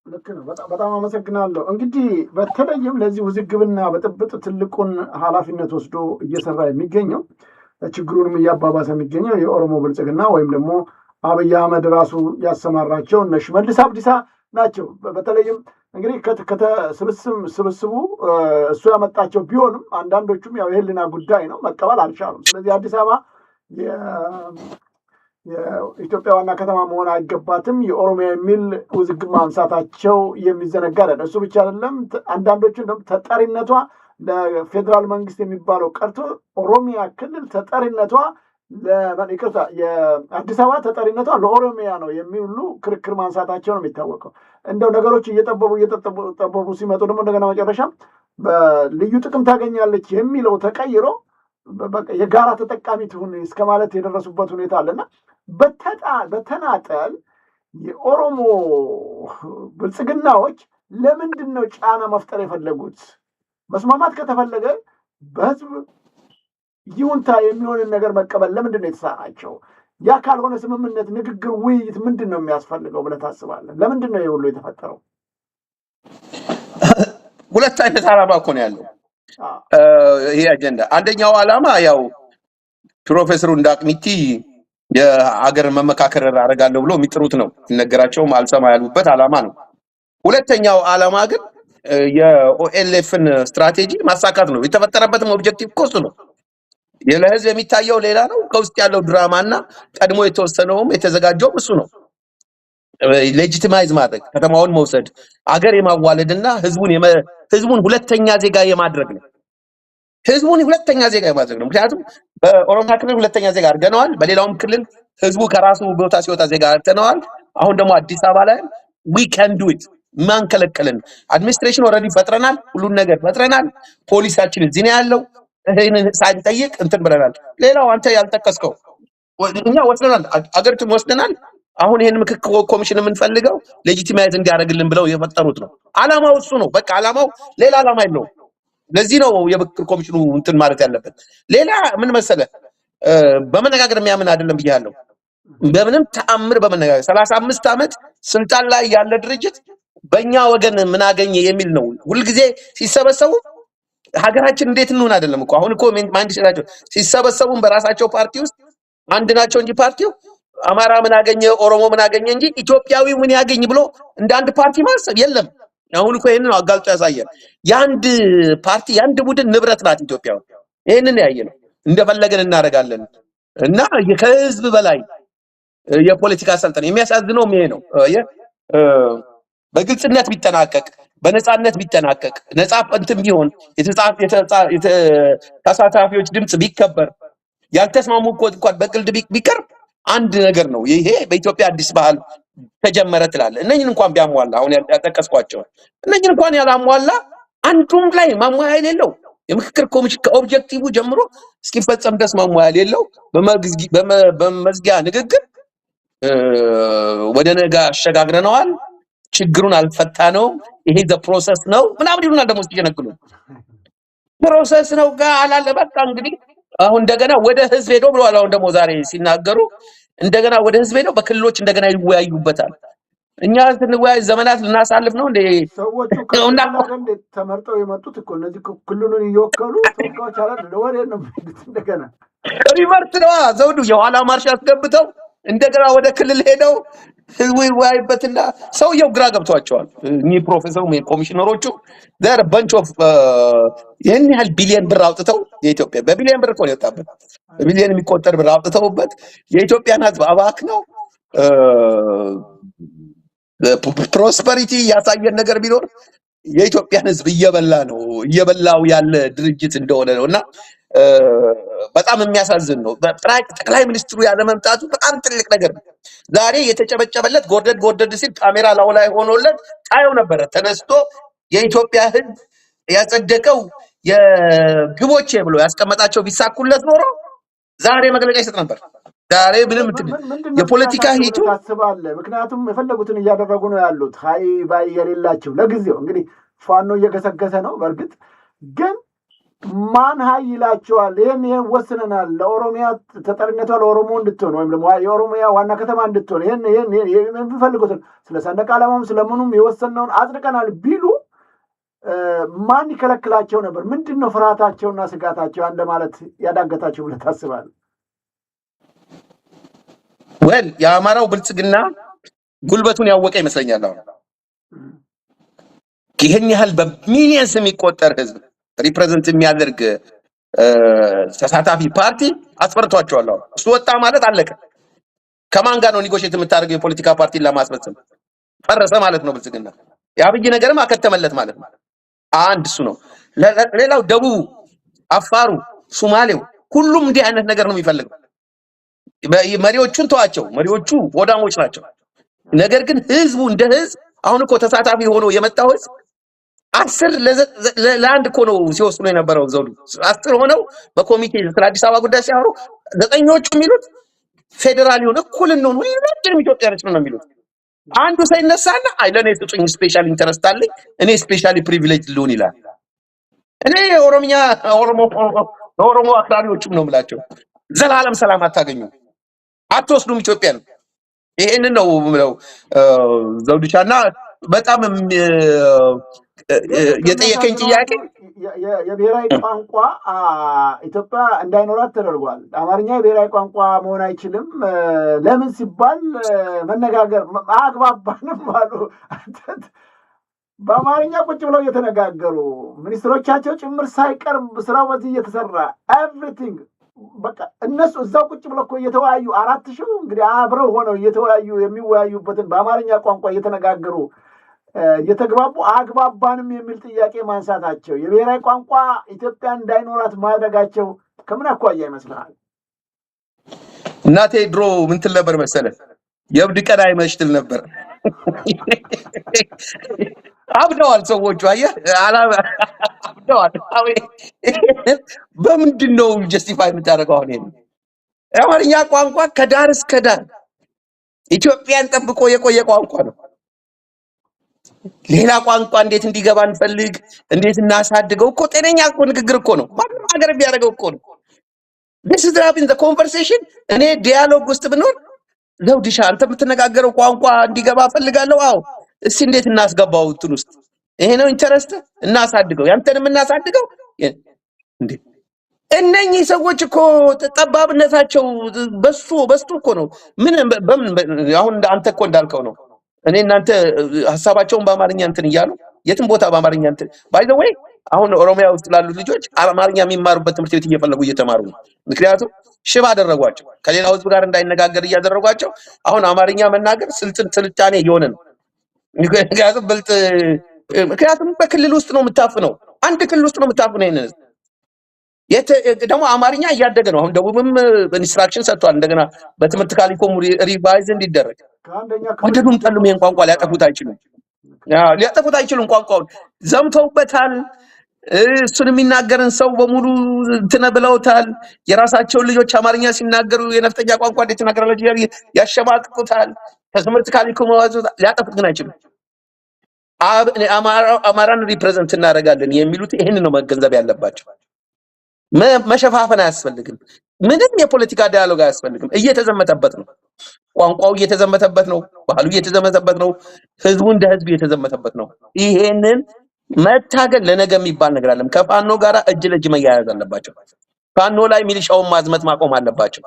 [SPEAKER 2] ልክ ነው። በጣም አመሰግናለሁ። እንግዲህ በተለይም ለዚህ ውዝግብና በጥብጥ ትልቁን ኃላፊነት ወስዶ እየሰራ የሚገኘው ችግሩንም እያባባሰ የሚገኘው የኦሮሞ ብልጽግና ወይም ደግሞ አብይ አህመድ ራሱ ያሰማራቸው እነ ሽመልስ አብዲሳ ናቸው። በተለይም እንግዲህ ስብስቡ እሱ ያመጣቸው ቢሆንም አንዳንዶቹም ያው የህልና ጉዳይ ነው መቀበል አልቻሉም። ስለዚህ አዲስ አበባ የኢትዮጵያ ዋና ከተማ መሆን አይገባትም የኦሮሚያ የሚል ውዝግብ ማንሳታቸው የሚዘነጋ አይደለም። እሱ ብቻ አይደለም። አንዳንዶቹ ተጠሪነቷ ለፌዴራል መንግስት የሚባለው ቀርቶ ኦሮሚያ ክልል ተጠሪነቷ ይቅርታ የአዲስ አበባ ተጠሪነቷ ለኦሮሚያ ነው የሚሉ ክርክር ማንሳታቸው ነው የሚታወቀው። እንደው ነገሮች እየጠበቡ ሲመጡ ደግሞ እንደገና መጨረሻ በልዩ ጥቅም ታገኛለች የሚለው ተቀይሮ የጋራ ተጠቃሚ ትሁን እስከ ማለት የደረሱበት ሁኔታ አለና በተናጠል የኦሮሞ ብልጽግናዎች ለምንድን ነው ጫና መፍጠር የፈለጉት? መስማማት ከተፈለገ በህዝብ ይሁንታ የሚሆንን ነገር መቀበል ለምንድን ነው የተሳናቸው? ያ ካልሆነ ስምምነት፣ ንግግር፣ ውይይት ምንድን ነው የሚያስፈልገው ብለህ ታስባለህ? ለምንድን ነው የሁሉ የተፈጠረው?
[SPEAKER 3] ሁለት አይነት ዓላማ እኮ ነው ያለው ይሄ አጀንዳ። አንደኛው ዓላማ ያው ፕሮፌሰሩ እንዳቅሚቲ የሀገር መመካከር አደርጋለሁ ብሎ የሚጥሩት ነው። ሲነገራቸውም አልሰማ ያሉበት ዓላማ ነው። ሁለተኛው ዓላማ ግን የኦኤልኤፍን ስትራቴጂ ማሳካት ነው። የተፈጠረበትም ኦብጀክቲቭ እኮ እሱ ነው። ለህዝብ የሚታየው ሌላ ነው። ከውስጥ ያለው ድራማና ቀድሞ የተወሰነውም የተዘጋጀውም እሱ ነው። ሌጂቲማይዝ ማድረግ፣ ከተማውን መውሰድ፣ አገር የማዋለድና ህዝቡን ሁለተኛ ዜጋ የማድረግ ነው። ህዝቡን ሁለተኛ ዜጋ የማድረግ ነው። ምክንያቱም በኦሮሚያ ክልል ሁለተኛ ዜጋ አድርገነዋል። በሌላውም ክልል ህዝቡ ከራሱ ቦታ ሲወጣ ዜጋ አድርገነዋል። አሁን ደግሞ አዲስ አበባ ላይ we can do it ማንከለከለን። አድሚኒስትሬሽን ኦልሬዲ ፈጥረናል፣ ሁሉን ነገር ፈጥረናል። ፖሊሳችን እዚህ ነው ያለው። ይሄንን ሳንጠይቅ እንትን ብለናል። ሌላው አንተ ያልጠቀስከው እኛ ወስደናል፣ አገሪቱን ወስደናል። አሁን ይሄን ምክክር ኮሚሽን የምንፈልገው ሌጂቲማይዝ እንዲያደርግልን ብለው የፈጠሩት ነው። ዓላማው እሱ ነው። በቃ ዓላማው ሌላ ዓላማ የለውም። ለዚህ ነው የምክክር ኮሚሽኑ እንትን ማለት ያለበት። ሌላ ምን መሰለህ፣ በመነጋገር የሚያምን አይደለም ብያለሁ። በምንም ተአምር በመነጋገር 35 ዓመት ስልጣን ላይ ያለ ድርጅት በእኛ ወገን ምን አገኘ የሚል ነው። ሁልጊዜ ሲሰበሰቡ ሀገራችን እንዴት እንሆን አይደለም እኮ አሁን እኮ ማንዲ ሲላቸው ሲሰበሰቡም በራሳቸው ፓርቲ ውስጥ አንድ ናቸው እንጂ ፓርቲው አማራ ምን አገኘ ኦሮሞ ምን አገኘ እንጂ ኢትዮጵያዊ ምን ያገኝ ብሎ እንደ አንድ ፓርቲ ማሰብ የለም። አሁን እኮ ይሄንን አጋልጦ ያሳያል። የአንድ ፓርቲ የአንድ ቡድን ንብረት ናት ኢትዮጵያ። ይሄንን ያየነው እንደፈለገን እናደርጋለን እና ከህዝብ በላይ የፖለቲካ ሰልጣን የሚያሳዝነው ይሄ ነው። በግልጽነት ቢጠናቀቅ በነፃነት ቢጠናቀቅ ነፃ እንትን ቢሆን ተሳታፊዎች ድምጽ ቢከበር ያልተስማሙ እንኳን በቅልድ ቢቀርብ አንድ ነገር ነው። ይሄ በኢትዮጵያ አዲስ ባህል ተጀመረ ትላለህ። እነኝን እንኳን ቢያሟላ አሁን ያጠቀስኳቸው እነኝን እንኳን ያላሟላ አንዱም ላይ ማሟያ የሌለው የምክክር ኮሚሽን ከኦብጀክቲቭ ጀምሮ እስኪፈጸም ድረስ ማሟያ የሌለው በመዝጊያ ንግግር ወደ ነገ አሸጋግረነዋል፣ ችግሩን አልፈታነውም፣ ይሄ ፕሮሰስ ነው ምናምን ይሉናል። ደግሞ ሲጀነግሉ ፕሮሰስ ነው ጋር አላለ። በቃ እንግዲህ አሁን እንደገና ወደ ህዝብ ሄዶ ብለዋል። አሁን ደግሞ ዛሬ ሲናገሩ እንደገና ወደ ህዝብ ሄደው በክልሎች እንደገና ይወያዩበታል። እኛ ስንወያይ ዘመናት ልናሳልፍ ነው እንዴ?
[SPEAKER 2] ሰዎቹ ከክልል አይደል ተመርጠው የመጡት እኮ እነዚህ ክልሉን እየወከሉ ተወካዮች አይደል? ለወሬ ነው እንደገና
[SPEAKER 3] ሪቨርስ ነው ዘውዱ። የኋላ ማርሽ አስገብተው እንደገና ወደ ክልል ሄደው ህዝቡ ይወያይበትና ሰውየው ግራ ገብቷቸዋል። እኚህ ፕሮፌሰሩ ኮሚሽነሮቹ ዘር ባንች ኦፍ ይህን ያህል ቢሊየን ብር አውጥተው የኢትዮጵያ በቢሊየን ብር እኮ ነው የወጣበት፣ በቢሊየን የሚቆጠር ብር አውጥተውበት የኢትዮጵያን ህዝብ አባክነው ፕሮስፐሪቲ ያሳየን ነገር ቢኖር የኢትዮጵያን ህዝብ እየበላው ያለ ድርጅት እንደሆነ ነውና በጣም የሚያሳዝን ነው። ጠቅላይ ሚኒስትሩ ያለ መምጣቱ በጣም ትልቅ ነገር ነው። ዛሬ የተጨበጨበለት ጎርደድ ሲል ካሜራ ላው ላይ ሆኖለት ታየው ነበረ። ተነስቶ የኢትዮጵያ ህዝብ ያጸደቀው የግቦቼ ብሎ ያስቀመጣቸው ቢሳኩለት ኖሮ ዛሬ መግለጫ ይሰጥ ነበር። ዛሬ ምንም የፖለቲካ ሂቱ
[SPEAKER 2] ታስባለህ። ምክንያቱም የፈለጉትን እያደረጉ ነው ያሉት። ሃይ ባይ የሌላቸው ለጊዜው እንግዲህ ፋኖ እየገሰገሰ ነው። በእርግጥ ግን ማን ሀይ ይላቸዋል? ይህን ወስነናል፣ ለኦሮሚያ ተጠሪነቷ ለኦሮሞ እንድትሆን ወይም ደግሞ የኦሮሚያ ዋና ከተማ እንድትሆን ይህን የሚፈልጉትን ስለ ሰንደቅ ዓላማውም ስለምኑም የወሰነውን አጽድቀናል ቢሉ ማን ይከለክላቸው ነበር? ምንድን ነው ፍርሃታቸውና ስጋታቸው አንደ ማለት ያዳገታቸው ብለህ ታስባለህ?
[SPEAKER 3] ወል የአማራው ብልጽግና ጉልበቱን ያወቀ ይመስለኛል። አሁን ይህን ያህል በሚሊየንስ የሚቆጠር ህዝብ ሪፕሬዘንት የሚያደርግ ተሳታፊ ፓርቲ አስፈርቷቸዋል። አሁን እሱ ወጣ ማለት አለቀ። ከማን ጋር ነው ኒጎሼት የምታደርገው? የፖለቲካ ፓርቲን ለማስፈጸም ፈረሰ ማለት ነው ብልጽግና። የአብይ ነገርም አከተመለት ማለት ነው። አንድ እሱ ነው። ሌላው ደቡቡ፣ አፋሩ፣ ሶማሌው ሁሉም እንዲህ አይነት ነገር ነው የሚፈልገው። መሪዎቹን ተዋቸው፣ መሪዎቹ ወዳሞች ናቸው። ነገር ግን ህዝቡ እንደ ህዝብ አሁን እኮ ተሳታፊ ሆኖ የመጣው ህዝብ 10 ለአንድ እኮ ነው ሲወስኑ የነበረው ዘውዱ። 10 ሆነው በኮሚቴ ስለ አዲስ አበባ ጉዳይ ሲያወሩ 9ኞቹ የሚሉት ፌደራል ይሁን እኩል ነው ሁላችንም ኢትዮጵያኖች ነው የሚሉት። አንዱ ሳይነሳና አይ ለኔ ጥጡኝ ስፔሻል ኢንተረስት አለኝ እኔ ስፔሻሊ ፕሪቪሌጅ ልሆን ይላል። እኔ ኦሮሞ አክራሪዎችም ነው የምላቸው ዘላለም ሰላም አታገኙ አትወስዱም ኢትዮጵያን። ይሄንን ነው የምለው ዘውዱሻና በጣም የጠየቀኝ ጥያቄ
[SPEAKER 2] የብሔራዊ ቋንቋ ኢትዮጵያ እንዳይኖራት ተደርጓል። አማርኛ የብሔራዊ ቋንቋ መሆን አይችልም። ለምን ሲባል መነጋገር አግባባንም አሉ። በአማርኛ ቁጭ ብለው እየተነጋገሩ ሚኒስትሮቻቸው ጭምር ሳይቀርብ ስራው በዚህ እየተሰራ ኤቭሪቲንግ በቃ እነሱ እዛው ቁጭ ብለው እኮ እየተወያዩ 4000 እንግዲህ አብረው ሆነው እየተወያዩ የሚወያዩበትን በአማርኛ ቋንቋ እየተነጋገሩ እየተግባቡ አግባባንም የሚል ጥያቄ ማንሳታቸው የብሔራዊ ቋንቋ ኢትዮጵያ እንዳይኖራት ማድረጋቸው ከምን አኳያ ይመስልሃል?
[SPEAKER 3] እናቴ ድሮ ምን ትል ነበር መሰለህ? የብድ ቀን አይመሽትል ነበር። አብደዋል ሰዎቹ። አየህ አብደዋል። በምንድን ነው ጀስቲፋይ የምታደርገው? አሁን የአማርኛ ቋንቋ ከዳር እስከ ዳር ኢትዮጵያን ጠብቆ የቆየ ቋንቋ ነው። ሌላ ቋንቋ እንዴት እንዲገባ እንፈልግ፣ እንዴት እናሳድገው እኮ ጤነኛ እኮ ንግግር እኮ ነው። ማንም ሀገር ቢያደርገው እኮ ነው። this is the conversation እኔ ዲያሎግ ውስጥ ብኖር ዘውድሻ አንተ የምትነጋገረው ቋንቋ እንዲገባ ፈልጋለሁ። አዎ እስኪ እንዴት እናስገባው እንትን ውስጥ ይሄ ነው ኢንተረስት፣ እናሳድገው፣ ያንተንም እናሳድገው። እንዴ እነኚህ ሰዎች እኮ ጠባብነታቸው በሱ እኮ ነው። ምን በምን አሁን አንተ እኮ እንዳልከው ነው። እኔ እናንተ ሐሳባቸውን በአማርኛ እንትን እያሉ የትም ቦታ በአማርኛ እንትን ባይ ዘ ዌይ አሁን ኦሮሚያ ውስጥ ላሉ ልጆች አማርኛ የሚማሩበት ትምህርት ቤት እየፈለጉ እየተማሩ ነው። ምክንያቱም ሽባ አደረጓቸው፣ ከሌላው ህዝብ ጋር እንዳይነጋገር እያደረጓቸው። አሁን አማርኛ መናገር ስልጣኔ እየሆነ ነው። ምክንያቱም በክልል ውስጥ ነው የምታፍነው፣ አንድ ክልል ውስጥ ነው የምታፍነው። ይሄን ደግሞ አማርኛ እያደገ ነው። አሁን ደቡብም ኢንስትራክሽን ሰጥቷል እንደገና በትምህርት ካሪኩለም ሪቫይዝ እንዲደረግ። ወደዱም ጠሉም ይሄን ቋንቋ ሊያጠፉት አይችሉም። ቋንቋውን ዘምተውበታል። እሱን የሚናገርን ሰው በሙሉ እንትን ብለውታል። የራሳቸውን ልጆች አማርኛ ሲናገሩ የነፍጠኛ ቋንቋ እንዴት ተናገራለች ያሸማቅቁታል። ከትምህርት ካሪኩለም ሊያጠፉት ግን አይችሉም። አማራን ሪፕሬዘንት እናደርጋለን የሚሉት ይሄን ነው መገንዘብ ያለባቸው። መሸፋፈን አያስፈልግም። ምንም የፖለቲካ ዲያሎግ አያስፈልግም። እየተዘመተበት ነው። ቋንቋው እየተዘመተበት ነው፣ ባህሉ እየተዘመተበት ነው፣ ህዝቡ እንደ ህዝብ እየተዘመተበት ነው። ይሄንን መታገል ለነገ የሚባል ነገር አለም። ከፋኖ ጋር እጅ ለእጅ መያያዝ አለባቸው። ፋኖ ላይ ሚሊሻውን ማዝመት ማቆም አለባቸው።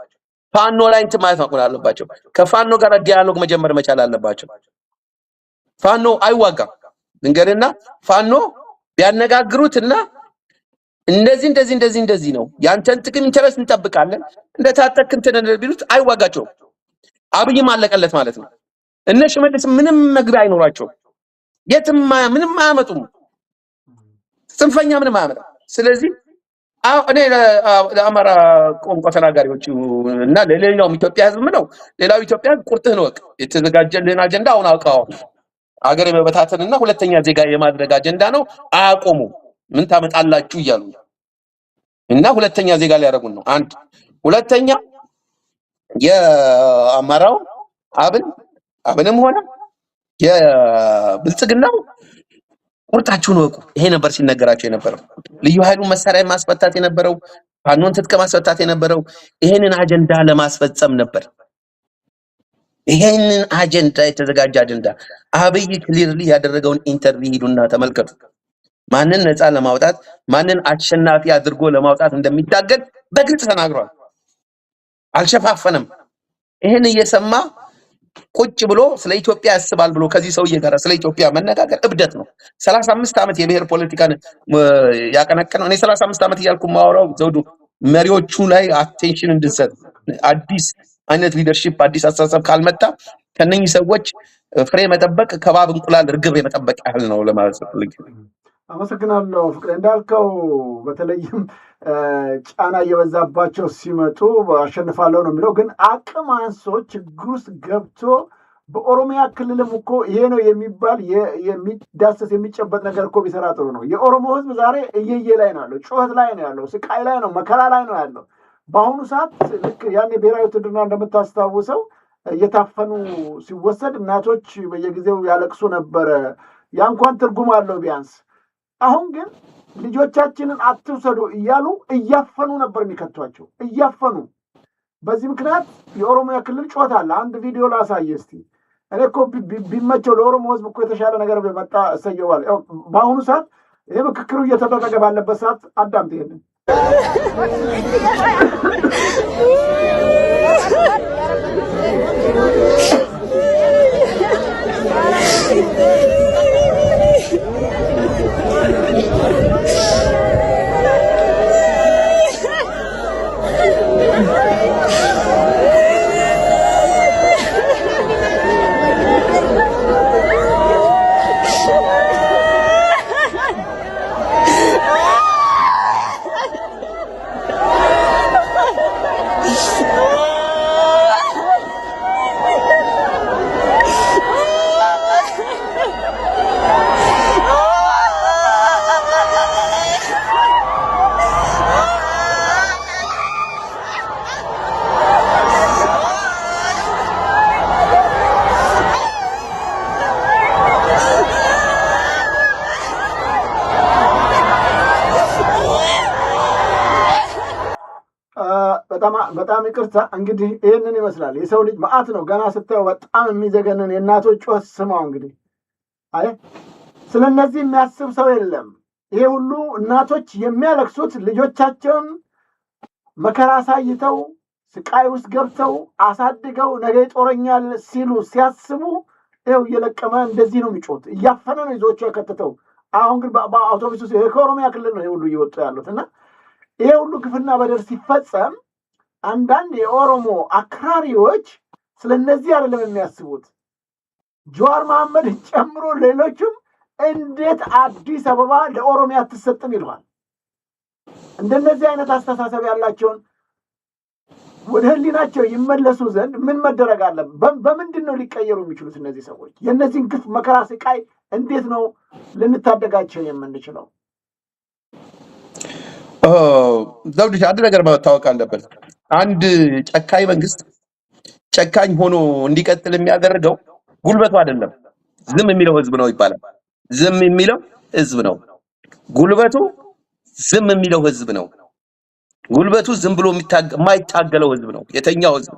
[SPEAKER 3] ፋኖ ላይ እንትን ማለት ማቆም አለባቸው። ከፋኖ ጋር ዲያሎግ መጀመር መቻል አለባቸው። ፋኖ አይዋጋም እንገርና ፋኖ ቢያነጋግሩትና እንደዚህ ነው ያንተን ጥቅም ኢንተረስት እንጠብቃለን እንደታጠቅ እንትን ቢሉት አይዋጋቸውም። አብይም አለቀለት ማለት ነው። እነ ሽመልስ ምንም መግቢያ አይኖራቸው፣ የትም ምንም አያመጡም፣ ጽንፈኛ ምንም አያመጣም። ስለዚህ እኔ ለአማራ ቋንቋ ተናጋሪዎች እና ለሌላው ኢትዮጵያ ህዝብ ነው ሌላው ኢትዮጵያ ቁርጥህን ወቅ የተዘጋጀልን አጀንዳ አሁን አውቃው አገር የመበታተንና ሁለተኛ ዜጋ የማድረግ አጀንዳ ነው። አያቆሙ ምን ታመጣላችሁ እያሉ እና ሁለተኛ ዜጋ ሊያደርጉን ነው። አንድ ሁለተኛ የአማራው አብንም ሆነ የብልጽግናው ቁርጣችሁን ወቁ። ይሄ ነበር ሲነገራቸው የነበረው። ልዩ ኃይሉን መሳሪያ ማስፈታት የነበረው ፋኖን ትጥቅ ማስፈታት የነበረው ይሄንን አጀንዳ ለማስፈጸም ነበር። ይሄንን አጀንዳ የተዘጋጀ አጀንዳ አብይ ክሊርሊ ያደረገውን ኢንተርቪው ሂዱና ተመልከቱ። ማንን ነፃ ለማውጣት ማንን አሸናፊ አድርጎ ለማውጣት እንደሚታገል በግልጽ ተናግሯል። አልሸፋፈንም። ይሄን እየሰማ ቁጭ ብሎ ስለ ኢትዮጵያ ያስባል ብሎ ከዚህ ሰውዬ ጋር ስለ ኢትዮጵያ መነጋገር እብደት ነው። 35 ዓመት የብሔር ፖለቲካን ያቀነቀነው እኔ 35 ዓመት እያልኩ ማወራው ዘውዱ መሪዎቹ ላይ አቴንሽን እንድንሰጥ አዲስ አይነት ሊደርሺፕ አዲስ አስተሳሰብ ካልመጣ ከነኚህ ሰዎች ፍሬ መጠበቅ ከባብ እንቁላል እርግብ የመጠበቅ ያህል ነው ለማለት ፈልጌ።
[SPEAKER 2] አመሰግናለሁ ፍቅሬ። እንዳልከው በተለይም ጫና እየበዛባቸው ሲመጡ አሸንፋለሁ ነው የሚለው፣ ግን አቅም አንሶ ችግር ውስጥ ገብቶ በኦሮሚያ ክልልም እኮ ይሄ ነው የሚባል የሚዳሰስ የሚጨበጥ ነገር እኮ ቢሰራ ጥሩ ነው። የኦሮሞ ህዝብ ዛሬ እየየ ላይ ነው ያለው፣ ጩኸት ላይ ነው ያለው፣ ስቃይ ላይ ነው፣ መከራ ላይ ነው ያለው። በአሁኑ ሰዓት ልክ ያን ብሔራዊ ውትድርና እንደምታስታውሰው እየታፈኑ ሲወሰድ እናቶች በየጊዜው ያለቅሱ ነበረ። ያ እንኳን ትርጉም አለው ቢያንስ። አሁን ግን ልጆቻችንን አትውሰዱ እያሉ እያፈኑ ነበር የሚከቷቸው፣ እያፈኑ። በዚህ ምክንያት የኦሮሚያ ክልል ጩኸት አለ። አንድ ቪዲዮ ላሳየ እስቲ። እኔ እኮ ቢመቸው ለኦሮሞ ህዝብ እኮ የተሻለ ነገር በመጣ እሰየዋል። በአሁኑ ሰዓት ይሄ ምክክሩ እየተደረገ ባለበት ሰዓት አዳምጥ ይሄንን። በጣም ይቅርታ እንግዲህ ይህንን ይመስላል። የሰው ልጅ መዓት ነው። ገና ስታየው በጣም የሚዘገንን የእናቶች ጩኸት ስማው። እንግዲህ አይ ስለ እነዚህ የሚያስብ ሰው የለም። ይሄ ሁሉ እናቶች የሚያለቅሱት ልጆቻቸውን መከራ አሳይተው ስቃይ ውስጥ ገብተው አሳድገው ነገ ይጦረኛል ሲሉ ሲያስቡ ይኸው እየለቀመ እንደዚህ ነው የሚጮት፣ እያፈነ ነው ይዞቹ የከተተው። አሁን ግን በአውቶቡስ ውስጥ ከኦሮሚያ ክልል ነው ይሄ ሁሉ እየወጡ ያሉት እና ይሄ ሁሉ ግፍና በደል ሲፈጸም አንዳንድ የኦሮሞ አክራሪዎች ስለነዚህ አይደለም የሚያስቡት። ጀዋር መሐመድ ጨምሮ ሌሎችም እንዴት አዲስ አበባ ለኦሮሚያ አትሰጥም ይለዋል። እንደነዚህ አይነት አስተሳሰብ ያላቸውን ወደ ህሊናቸው ይመለሱ ዘንድ ምን መደረግ አለ? በምንድን ነው ሊቀየሩ የሚችሉት እነዚህ ሰዎች? የእነዚህን ግፍ መከራ፣ ስቃይ እንዴት ነው ልንታደጋቸው የምንችለው?
[SPEAKER 3] ዘውድሽ አንድ ነገር መታወቅ አለበት። አንድ ጨካኝ መንግስት ጨካኝ ሆኖ እንዲቀጥል የሚያደርገው ጉልበቱ አይደለም፣ ዝም የሚለው ህዝብ ነው ይባላል። ዝም የሚለው ህዝብ ነው። ጉልበቱ ዝም የሚለው ህዝብ ነው። ጉልበቱ ዝም ብሎ የማይታገለው ህዝብ ነው። የተኛው ህዝብ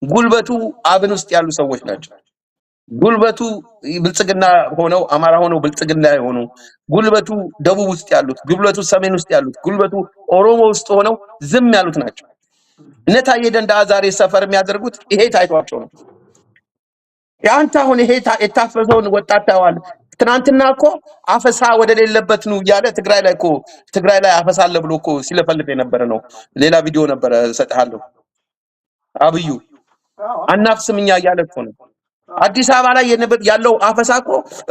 [SPEAKER 3] ጉልበቱ አብን ውስጥ ያሉ ሰዎች ናቸው። ጉልበቱ ብልጽግና ሆነው አማራ ሆነው ብልጽግና የሆኑ ጉልበቱ ደቡብ ውስጥ ያሉት ጉልበቱ ሰሜን ውስጥ ያሉት ጉልበቱ ኦሮሞ ውስጥ ሆነው ዝም ያሉት ናቸው። እነ ታዬ ደንደዓ ዛሬ ሰፈር የሚያደርጉት ይሄ ታይቷቸው ነው። ያንተ አሁን ይሄ የታፈሰውን ወጣት ታዋል። ትናንትና እኮ አፈሳ ወደሌለበት ነው እያለ ትግራይ ላይ አፈሳ አለ ብሎ እኮ ሲለፈልፍ የነበረ ነው። ሌላ ቪዲዮ ነበረ እሰጥሃለሁ። አብዩ አናፍስምኛ እያለ እኮ ነው። አዲስ አበባ ላይ ያለው አፈሳ እኮ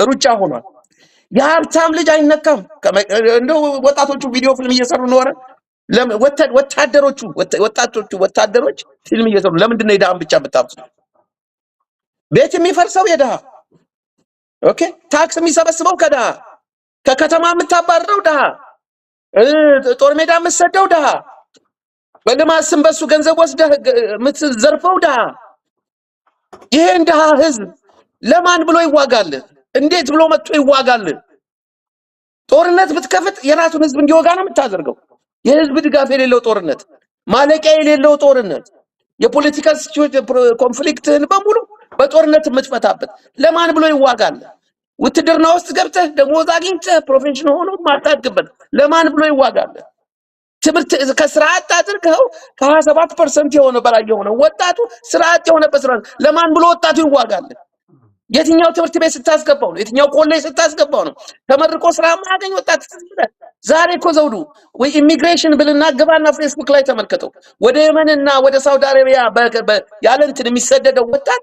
[SPEAKER 3] ሩጫ ሆኗል። የሀብታም ልጅ አይነካም። እንደው ወጣቶቹ ቪዲዮ ፊልም እየሰሩ ነው። ወታደሮች ፊልም እየሰሩ ለምንድን ነው የድሃን ብቻ የምታብሱ? ቤት የሚፈርሰው የድሃ ኦኬ፣ ታክስ የሚሰበስበው ከድሃ፣ ከከተማ የምታባረረው ድሃ፣ ጦር ሜዳ የምትሰደው ድሃ፣ በልማት ስም በሱ ገንዘብ ወስደህ የምትዘርፈው ድሃ። ይሄን ድሃ ህዝብ ለማን ብሎ ይዋጋል? እንዴት ብሎ መጥቶ ይዋጋል? ጦርነት ብትከፍት የራሱን ህዝብ እንዲወጋ ነው የምታደርገው። የህዝብ ድጋፍ የሌለው ጦርነት፣ ማለቂያ የሌለው ጦርነት፣ የፖለቲካ ኮንፍሊክትህን በሙሉ በጦርነት የምትፈታበት ለማን ብሎ ይዋጋል? ውትድርና ውስጥ ገብተህ ደሞዝ አግኝተህ ፕሮፌሽን ሆኖ ማታድግበት ለማን ብሎ ይዋጋል? ትምህርት ከስራ አጥ አድርገው ከ27% የሆነ በላይ የሆነ ወጣቱ ስራ አጥ የሆነበት ስራ ለማን ብሎ ወጣቱ ይዋጋል? የትኛው ትምህርት ቤት ስታስገባው ነው? የትኛው ኮሌጅ ስታስገባው ነው? ተመርቆ ስራ ማገኝ ወጣት ዛሬ እኮ ዘውዱ ወይ ኢሚግሬሽን ብልና ግባና ፌስቡክ ላይ ተመልከተው። ወደ የመንና ወደ ሳውዲ አረቢያ ያለ እንትን የሚሰደደው ወጣት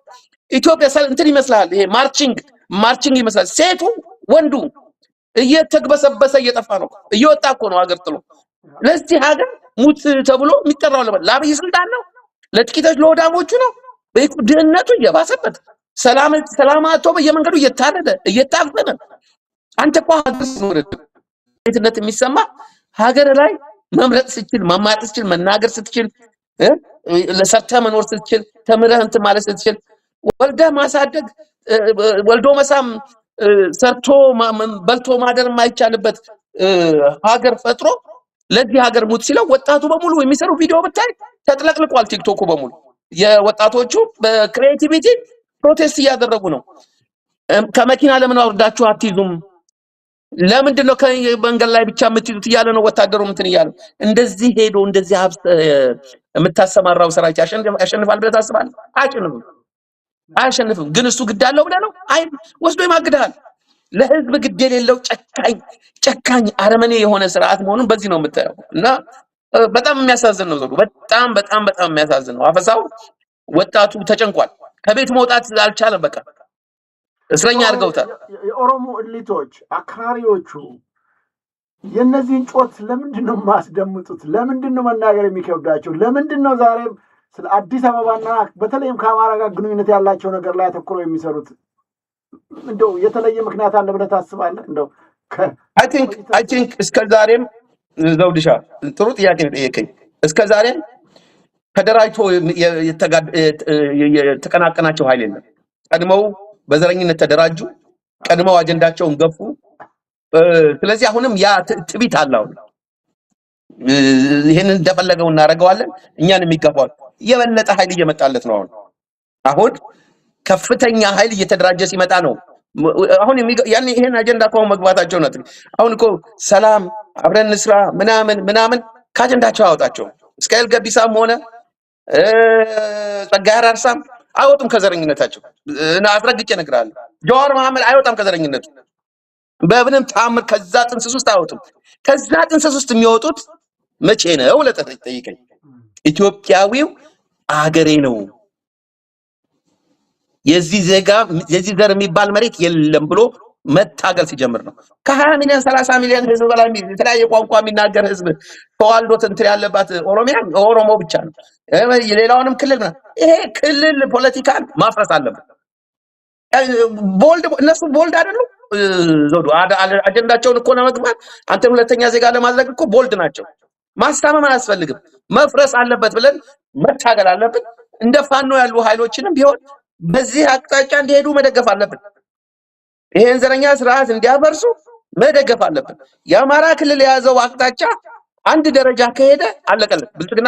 [SPEAKER 3] ኢትዮጵያ እንትን ይመስላል። ይሄ ማርቺንግ ይመስላል። ሴቱ ወንዱ እየተግበሰበሰ እየጠፋ ነው። እየወጣ እኮ ነው ሀገር ጥሎ። ለዚህ ሀገር ሙት ተብሎ የሚጠራው ለአብይ ስልጣን ነው፣ ለጥቂቶች ለወዳሞቹ ነው። ድህነቱ እየባሰበት ሰላም አጥቶ በየመንገዱ እየታረደ እየታፈነ አንተ እኮ ሀገር ስትኖር የሚሰማ ሀገር ላይ መምረጥ ስትችል መማጥ ስትችል መናገር ስትችል ለሰርተ መኖር ስትችል ተምረህ እንትን ማለት ስትችል ወልደ ማሳደግ ወልዶ መሳም ሰርቶ በልቶ ማደር የማይቻልበት ሀገር ፈጥሮ ለዚህ ሀገር ሙት ሲለው ወጣቱ በሙሉ የሚሰሩ ቪዲዮ ብታይ ተጥለቅልቋል። ቲክቶኩ በሙሉ የወጣቶቹ በክሬቲቪቲ ፕሮቴስት እያደረጉ ነው። ከመኪና ለምን አውርዳችሁ አትይዙም? ለምንድን ነው ከመንገድ ላይ ብቻ የምትይዙት እያለ ነው ወታደሩ እንትን እያለ። እንደዚህ ሄዶ እንደዚህ የምታሰማራው ሰራዊት ያሸንፋል ብለህ ታስባለህ? አያሸንፍም። ግን እሱ ግድ አለው ብለህ ነው? አይ ወስዶ ይማግዳል። ለህዝብ ግድ የሌለው ጨካኝ አረመኔ የሆነ ስርዓት መሆኑን በዚህ ነው የምታየው። እና በጣም የሚያሳዝን ነው። በጣም የሚያሳዝን ነው። አፈሳው ወጣቱ ተጨንቋል። ከቤት መውጣት አልቻለም። በቃ እስረኛ አድርገውታል።
[SPEAKER 2] የኦሮሞ እሊቶች አክራሪዎቹ የነዚህን ጮት ለምንድን ነው የማያስደምጡት? ለምንድን ነው መናገር የሚከብዳቸው? ለምንድን ነው ዛሬም ስለ አዲስ አበባና በተለይም ከአማራ ጋር ግንኙነት ያላቸው ነገር ላይ አተኩረው የሚሰሩት? እንደው የተለየ ምክንያት አለ ብለህ ታስባለህ? እንደው
[SPEAKER 3] አይ ቲንክ እስከ ዛሬም ዘውድሻ ጥሩ ጥያቄ ነው ጠየቀኝ። እስከ ዛሬም ተደራጅቶ የተቀናቀናቸው ኃይል የለም። ቀድመው በዘረኝነት ተደራጁ፣ ቀድመው አጀንዳቸውን ገፉ። ስለዚህ አሁንም ያ ትቢት አለው። ይሄንን እንደፈለገው እናደርገዋለን፣ እኛን የሚገፋው የበለጠ ኃይል እየመጣለት ነው። አሁን ከፍተኛ ኃይል እየተደራጀ ሲመጣ ነው። አሁን ያን ይሄን አጀንዳ ቆመው መግባታቸው ነው። አሁን እኮ ሰላም አብረን እንስራ ምናምን ካጀንዳቸው አወጣቸው። እስካኤል ገቢሳም ሆነ ጸጋዬ አራርሳም አይወጡም ከዘረኝነታቸው። እና አስረግጬ እነግርሃለሁ፣ ጀዋር መሐመድ አይወጣም ከዘረኝነቱ በምንም ተአምር። ከዛ ጥንስስ ውስጥ አይወጡም። ከዛ ጥንስስ ውስጥ የሚወጡት መቼ ነው ለጠይቀኝ፣ ኢትዮጵያዊው አገሬ ነው የዚህ ዘር የሚባል መሬት የለም ብሎ መታገል ሲጀምር ነው። ከ20 ሚሊዮን 30 ሚሊዮን ህዝብ በላይ የተለያየ ቋንቋ የሚናገር ህዝብ ተዋልዶት እንትን ያለባት ኦሮሞ ብቻ ነው። ሌላውንም ክልል ይሄ ክልል ፖለቲካን ማፍረስ አለበት። እነሱ ቦልድ አይደሉም። ዘውዱ አጀንዳቸውን እኮ ለመግባት አንተን ሁለተኛ ዜጋ ለማድረግ እኮ ቦልድ ናቸው። ማስታመም አያስፈልግም። መፍረስ አለበት ብለን መታገል አለብን። እንደ ፋኖ ያሉ ኃይሎችንም ቢሆን በዚህ አቅጣጫ እንዲሄዱ መደገፍ አለብን። ይሄን ዘረኛ ስርዓት እንዲያፈርሱ መደገፍ አለብን። የአማራ ክልል የያዘው አቅጣጫ አንድ ደረጃ ከሄደ አለቀለት፣ ብልጽግና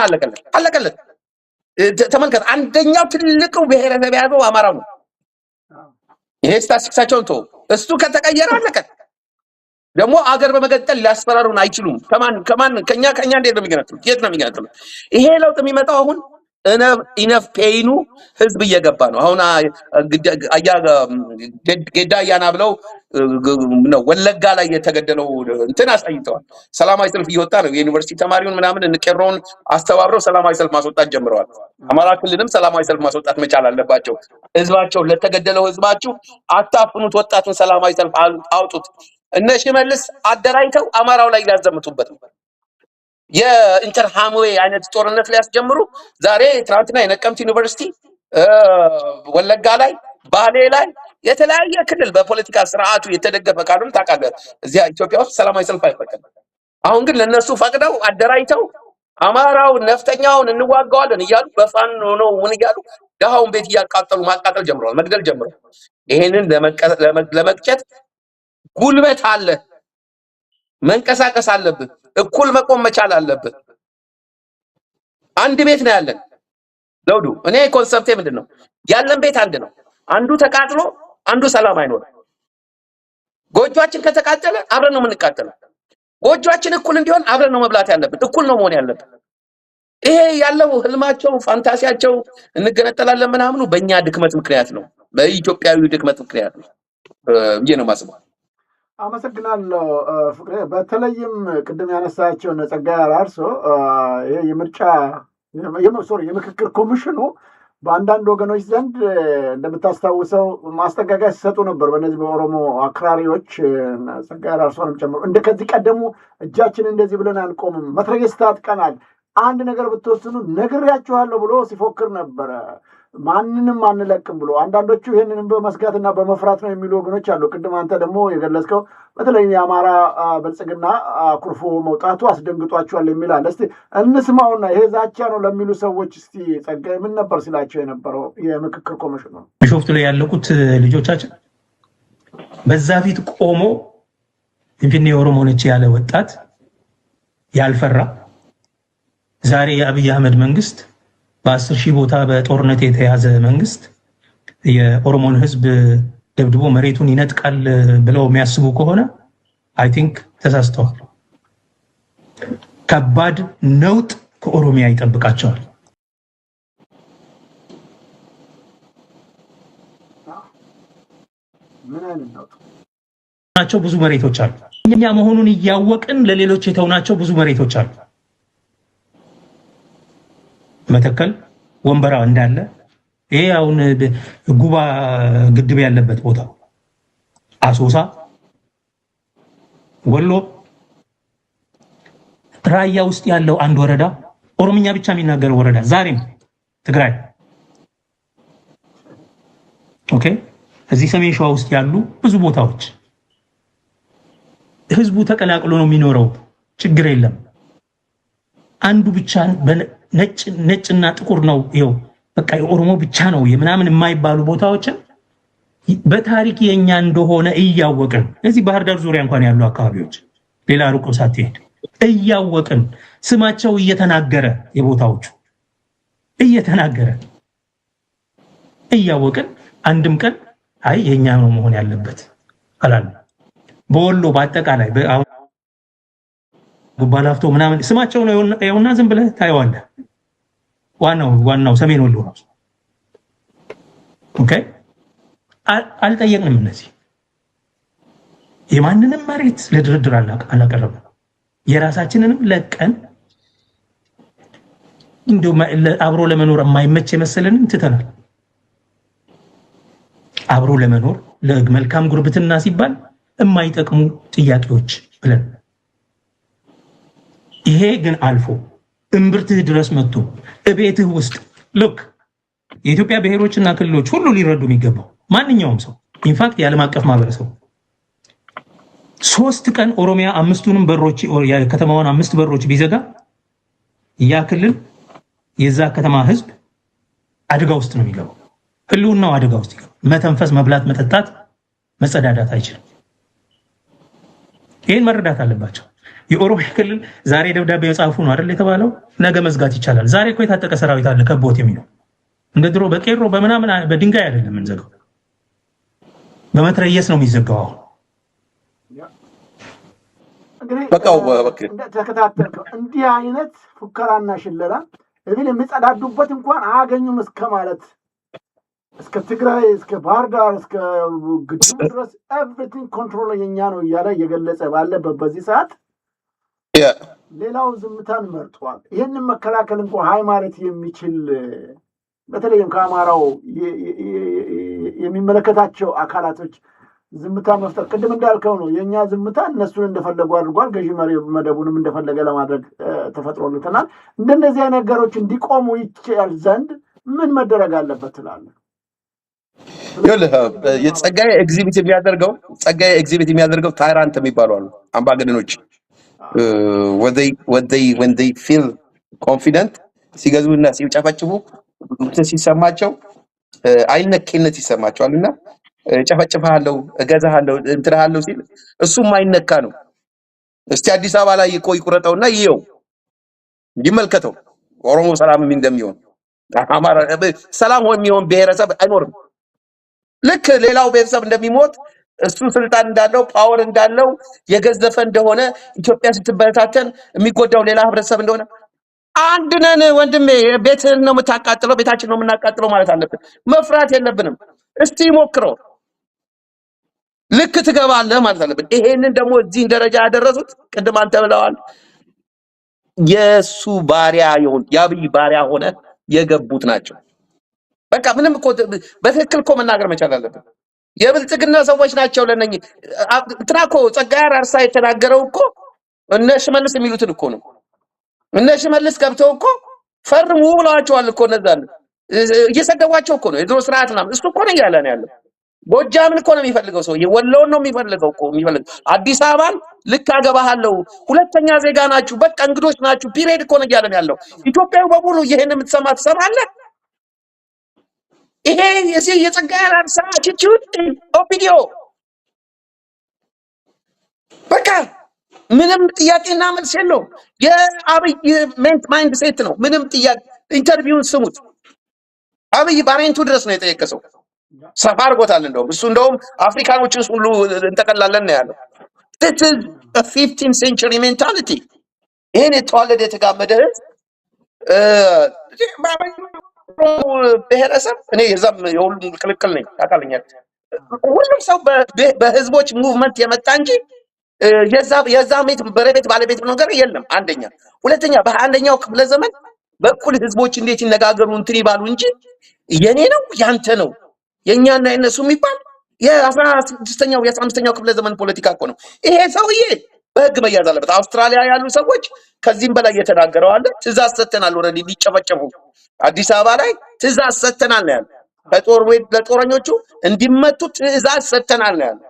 [SPEAKER 3] አለቀለት። ተመልከት፣ አንደኛው ትልቁ ብሔረሰብ ያለው አማራው ነው። ይሄ ስታቲስቲክሳቸውን ተው፣ እሱ ከተቀየረ አለቀ። ደግሞ አገር በመገጠል ሊያስፈራሩን አይችሉም። ከኛ እንዴት ነው የሚገነጥሉት? የት ነው የሚገነጥሉት? ይሄ ለውጥ የሚመጣው አሁን ኢነፍ ፔይኑ ህዝብ እየገባ ነው። አሁን ጌዳ አያና ብለው ነው ወለጋ ላይ የተገደለው እንትን አሳይተዋል። ሰላማዊ ሰልፍ እየወጣ ነው። የዩኒቨርሲቲ ተማሪውን ምናምን እንቀረውን አስተባብረው ሰላማዊ ሰልፍ ማስወጣት ጀምረዋል። አማራ ክልልም ሰላማዊ ሰልፍ ማስወጣት መቻል አለባቸው። ህዝባቸው ለተገደለው ህዝባችሁ አታፍኑት፣ ወጣቱን ሰላማዊ ሰልፍ አውጡት። እነ ሽመልስ አደራይተው አማራው ላይ ሊያዘምቱበት ነው። የኢንተር ሃምዌ አይነት ጦርነት ሊያስጀምሩ ዛሬ ትናንትና የነቀምት ዩኒቨርሲቲ ወለጋ ላይ ባሌ ላይ የተለያየ ክልል በፖለቲካ ስርዓቱ የተደገፈ ካልሆነ ታውቃለህ፣ እዚያ ኢትዮጵያ ውስጥ ሰላማዊ ሰልፍ አይፈቀድም። አሁን ግን ለነሱ ፈቅደው አደራይተው አማራውን ነፍጠኛውን እንዋጋዋለን እያሉ በፋኖ ነው ምን እያሉ ደሃውን ቤት እያቃጠሉ ማቃጠል ጀምረዋል፣ መግደል ጀምረዋል። ይሄንን ለመቅጨት ጉልበት አለ፣ መንቀሳቀስ አለብን፣ እኩል መቆም መቻል አለብን። አንድ ቤት ነው ያለን ዘውዱ። እኔ ኮንሰፕቴ ምንድነው? ያለን ቤት አንድ ነው። አንዱ ተቃጥሎ አንዱ ሰላም አይኖርም። ጎጆአችን ከተቃጠለ አብረን ነው የምንቃጠለው። ጎጆአችን እኩል እንዲሆን አብረን ነው መብላት ያለብን፣ እኩል ነው መሆን ያለብን። ይሄ ያለው ህልማቸው ፋንታሲያቸው እንገነጠላለን ምናምኑ በእኛ ድክመት ምክንያት ነው፣ በኢትዮጵያዊ ድክመት ምክንያት ነው ብዬ ነው የማስበው።
[SPEAKER 2] አመሰግናለሁ ፍቅሬ። በተለይም ቅድም ያነሳቸውን ጸጋዬ አራርሶ ይሄ የምክክር ኮሚሽኑ በአንዳንድ ወገኖች ዘንድ እንደምታስታውሰው ማስጠንቀቂያ ሲሰጡ ነበር። በእነዚህ በኦሮሞ አክራሪዎች ጸጋዬ አራርሶንም ጨምሮ እንደ ከዚህ ቀደሙ እጃችን እንደዚህ ብለን አንቆምም፣ መትረየስ ታጥቀናል፣ አንድ ነገር ብትወስኑ ነግሬያችኋለሁ ብሎ ሲፎክር ነበረ። ማንንም አንለቅም ብሎ አንዳንዶቹ ይህንንም በመስጋትና በመፍራት ነው የሚሉ ወገኖች አሉ። ቅድም አንተ ደግሞ የገለጽከው በተለይ የአማራ ብልጽግና አኩርፎ መውጣቱ አስደንግጧቸዋል የሚል አለ። እስቲ እንስማውና ይሄ ዛቻ ነው ለሚሉ ሰዎች እስቲ ጸጋዬ ምን ነበር ሲላቸው የነበረው? የምክክር ኮሚሽኑ
[SPEAKER 4] ቢሾፍቱ ላይ ያለቁት ልጆቻችን በዛ ፊት ቆሞ ፊንፊኔ የኦሮሞ ነች ያለ ወጣት ያልፈራ ዛሬ የአብይ አህመድ መንግስት በ10 ሺህ ቦታ በጦርነት የተያዘ መንግስት የኦሮሞን ህዝብ ደብድቦ መሬቱን ይነጥቃል ብለው የሚያስቡ ከሆነ አይ ቲንክ ተሳስተዋል። ከባድ ነውጥ ከኦሮሚያ ይጠብቃቸዋል። ናቸው ብዙ መሬቶች አሉ። እኛ መሆኑን እያወቅን ለሌሎች የተውናቸው ብዙ መሬቶች አሉ። መተከል ወንበራ እንዳለ ይሄ አሁን ጉባ ግድብ ያለበት ቦታ፣ አሶሳ፣ ወሎ፣ ራያ ውስጥ ያለው አንድ ወረዳ ኦሮምኛ ብቻ የሚናገረው ወረዳ ዛሬም ትግራይ። ኦኬ፣ እዚህ ሰሜን ሸዋ ውስጥ ያሉ ብዙ ቦታዎች ህዝቡ ተቀላቅሎ ነው የሚኖረው። ችግር የለም። አንዱ ብቻ ነጭና ጥቁር ነው ይኸው በቃ የኦሮሞ ብቻ ነው የምናምን የማይባሉ ቦታዎችን በታሪክ የኛ እንደሆነ እያወቅን እዚህ ባህር ዳር ዙሪያ እንኳን ያሉ አካባቢዎች ሌላ ሩቅ ሳትሄድ እያወቅን ስማቸው እየተናገረ የቦታዎቹ እየተናገረ እያወቅን አንድም ቀን አይ የኛ ነው መሆን ያለበት አላለ። በወሎ በአጠቃላይ ጉባላፍቶ ምናምን ስማቸው ነው የውና ዝም ብለህ ታየዋለህ። ዋናው ሰሜን ወሎ ነው። ኦኬ፣ አልጠየቅንም። እነዚህ የማንንም መሬት ለድርድር አላቀረብንም። የራሳችንንም ለቀን እንደው አብሮ ለመኖር የማይመች የመሰለንን ትተናል። አብሮ ለመኖር ለመልካም ጉርብትና ሲባል የማይጠቅሙ ጥያቄዎች ብለን ይሄ ግን አልፎ እምብርትህ ድረስ መጥቶ እቤትህ ውስጥ ልክ የኢትዮጵያ ብሔሮችና ክልሎች ሁሉ ሊረዱ የሚገባው ማንኛውም ሰው ኢንፋክት የዓለም አቀፍ ማህበረሰብ 3 ቀን ኦሮሚያ 5ቱንም በሮች የከተማዋን 5 በሮች ቢዘጋ ያ ክልል የዛ ከተማ ህዝብ አደጋ ውስጥ ነው የሚገባው። ህልውናው አደጋ ውስጥ ይገባል። መተንፈስ፣ መብላት፣ መጠጣት፣ መጸዳዳት አይችልም። ይሄን መረዳት አለባቸው። የኦሮሚያ ክልል ዛሬ ደብዳቤ የጻፉ ነው አይደል የተባለው? ነገ መዝጋት ይቻላል። ዛሬ እኮ የታጠቀ ሰራዊት አለ ከቦት የሚለው እንደ ድሮ በቄሮ በምናምን በድንጋይ አይደለም የምንዘጋው፣ በመትረየስ ነው የሚዘጋው።
[SPEAKER 2] ተከታተልከው እንዲህ አይነት ፉከራና ሽለላ እብን የሚጸዳዱበት እንኳን አያገኙም እስከ ማለት እስከ ትግራይ እስከ ባህር ዳር እስከ ግድቡ ድረስ ኤቭሪቲንግ ኮንትሮል የኛ ነው እያለ እየገለጸ ባለበት በዚህ ሰዓት ሌላው ዝምታን መርጧል። ይህንን መከላከል እንኳን ሀይ ማለት የሚችል በተለይም ከአማራው የሚመለከታቸው አካላቶች ዝምታ መፍጠር ቅድም እንዳልከው ነው። የኛ ዝምታ እነሱን እንደፈለጉ አድርጓል። ገዢ መደቡንም እንደፈለገ ለማድረግ ተፈጥሮልተናል። እንደነዚህ ነገሮች እንዲቆሙ ይችላል ዘንድ ምን መደረግ አለበት ትላለህ?
[SPEAKER 3] የጸጋዬ ኤግዚቢት የሚያደርገው ታይራንት የሚባሉ አሉ አምባገነኖች when they feel confident ሲገዙና ሲጨፈጭፉ ሲሰማቸው አይነኬነት ይሰማቸዋልና ጨፈጭፋለሁ እገዛሃለሁ እንትራሃለሁ ሲል እሱም አይነካ ነው። እስቲ አዲስ አበባ ላይ ቆይ ቁረጠውና ይየው ይመልከተው ኦሮሞ ሰላም እንደሚሆን አማራ ሰላም የሚሆን ብሔረሰብ አይኖርም። ልክ ሌላው ቤተሰብ እንደሚሞት እሱ ስልጣን እንዳለው ፓወር እንዳለው የገዘፈ እንደሆነ ኢትዮጵያ ስትበታተን የሚጎዳው ሌላ ህብረተሰብ እንደሆነ አንድ ነን ወንድሜ፣ ቤትህን ነው የምታቃጥለው፣ ቤታችን ነው የምናቃጥለው ማለት አለብን። መፍራት የለብንም። እስቲ ሞክረው ልክ ትገባለህ ማለት አለብን። ይሄንን ደግሞ እዚህ ደረጃ ያደረሱት ቅድም አንተ ብለዋል የሱ ባሪያ ይሁን ያብይ ባሪያ ሆነ የገቡት ናቸው። በቃ ምንም እኮ በትክክል እኮ መናገር መቻል አለብን። የብልጽግና ሰዎች ናቸው ለነኝ ትራኮ ጸጋዬ አራርሳ የተናገረው እኮ እነ ሽመልስ የሚሉትን እኮ ነው። እነ ሽመልስ ገብተው እኮ ፈርሙ ብለዋቸዋል እኮ እነዛን እየሰደዋቸው እኮ ነው። የድሮ ስርዓት ነው እሱ እኮ ነው ያለ ነው ያለው። ጎጃምን እኮ ነው የሚፈልገው ሰው ወሎን ነው የሚፈልገው እኮ የሚፈልገው አዲስ አበባን ልክ አገባሃለሁ ሁለተኛ ዜጋ ናችሁ በቃ እንግዶች ናችሁ ፒሪየድ እኮ ነው ያለ ነው ያለው። ኢትዮጵያው በሙሉ ይሄን የምትሰማ ትሰማለህ? ይሄ የጸጋዬ አራርሳ አቲቲዩድ ኦፒዲዮ በቃ ምንም ጥያቄና መልስ የለውም። የአብይ ማይንድ ሴት ነው። ምንም ጥያቄ ኢንተርቪውን ስሙት። አብይ ባሬንቱ ድረስ ነው የጠየቀሰው። ሰፋ አድርጎታል። እሱ እንደውም አፍሪካኖችን ሁሉ እንጠቀላለን ነው ያለው። this is a 15th century mentality። ይሄን የተዋለደ የተጋመደ ብሔረሰብ እኔ የዛም የሁሉም ክልክል ነኝ ታውቃለኛል። ሁሉም ሰው በህዝቦች ሙቭመንት የመጣ እንጂ የዛ በረቤት ባለቤት ነገር የለም። አንደኛ ሁለተኛ በአንደኛው ክፍለ ዘመን በኩል ህዝቦች እንዴት ይነጋገሩ እንትን ይባሉ እንጂ የኔ ነው ያንተ ነው የኛና የነሱ የሚባል የ16ኛው የ15ኛው ክፍለ ዘመን ፖለቲካ እኮ ነው። ይሄ ሰውዬ በህግ መያዝ አለበት። አውስትራሊያ ያሉ ሰዎች ከዚህም በላይ የተናገረው አለ። ትእዛዝ ሰጥተናል ኦሬዲ ሊጨፈጨፉ አዲስ አበባ ላይ ትእዛዝ ሰጥተናል ነው ያለው። ከጦር ቤት ለጦረኞቹ እንዲመቱ ትእዛዝ ሰጥተናል ነው ያለው።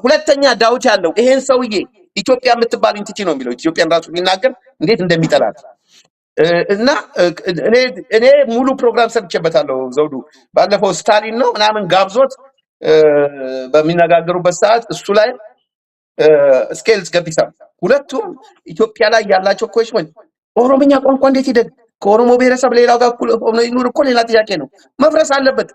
[SPEAKER 3] ሁለተኛ ዳውት ያለው ይሄን ሰውዬ ኢትዮጵያ የምትባል ኢንቲቲ ነው የሚለው ኢትዮጵያን ራሱ ሊናገር እንዴት እንደሚጠላት እና እኔ ሙሉ ፕሮግራም ሰርቼበታለሁ። ዘውዱ ባለፈው ስታሊን ነው ምናምን ጋብዞት በሚነጋገሩበት ሰዓት እሱ ላይ ስኬልስ ገቢሳ ሁለቱም ኢትዮጵያ ላይ ያላቸው ኮሽመን ኦሮምኛ ቋንቋ እንዴት ይደግ ከኦሮሞ ብሔረሰብ ሌላው ጋር ሆኖ ይኑር እኮ ሌላ ጥያቄ ነው። መፍረስ አለበት፣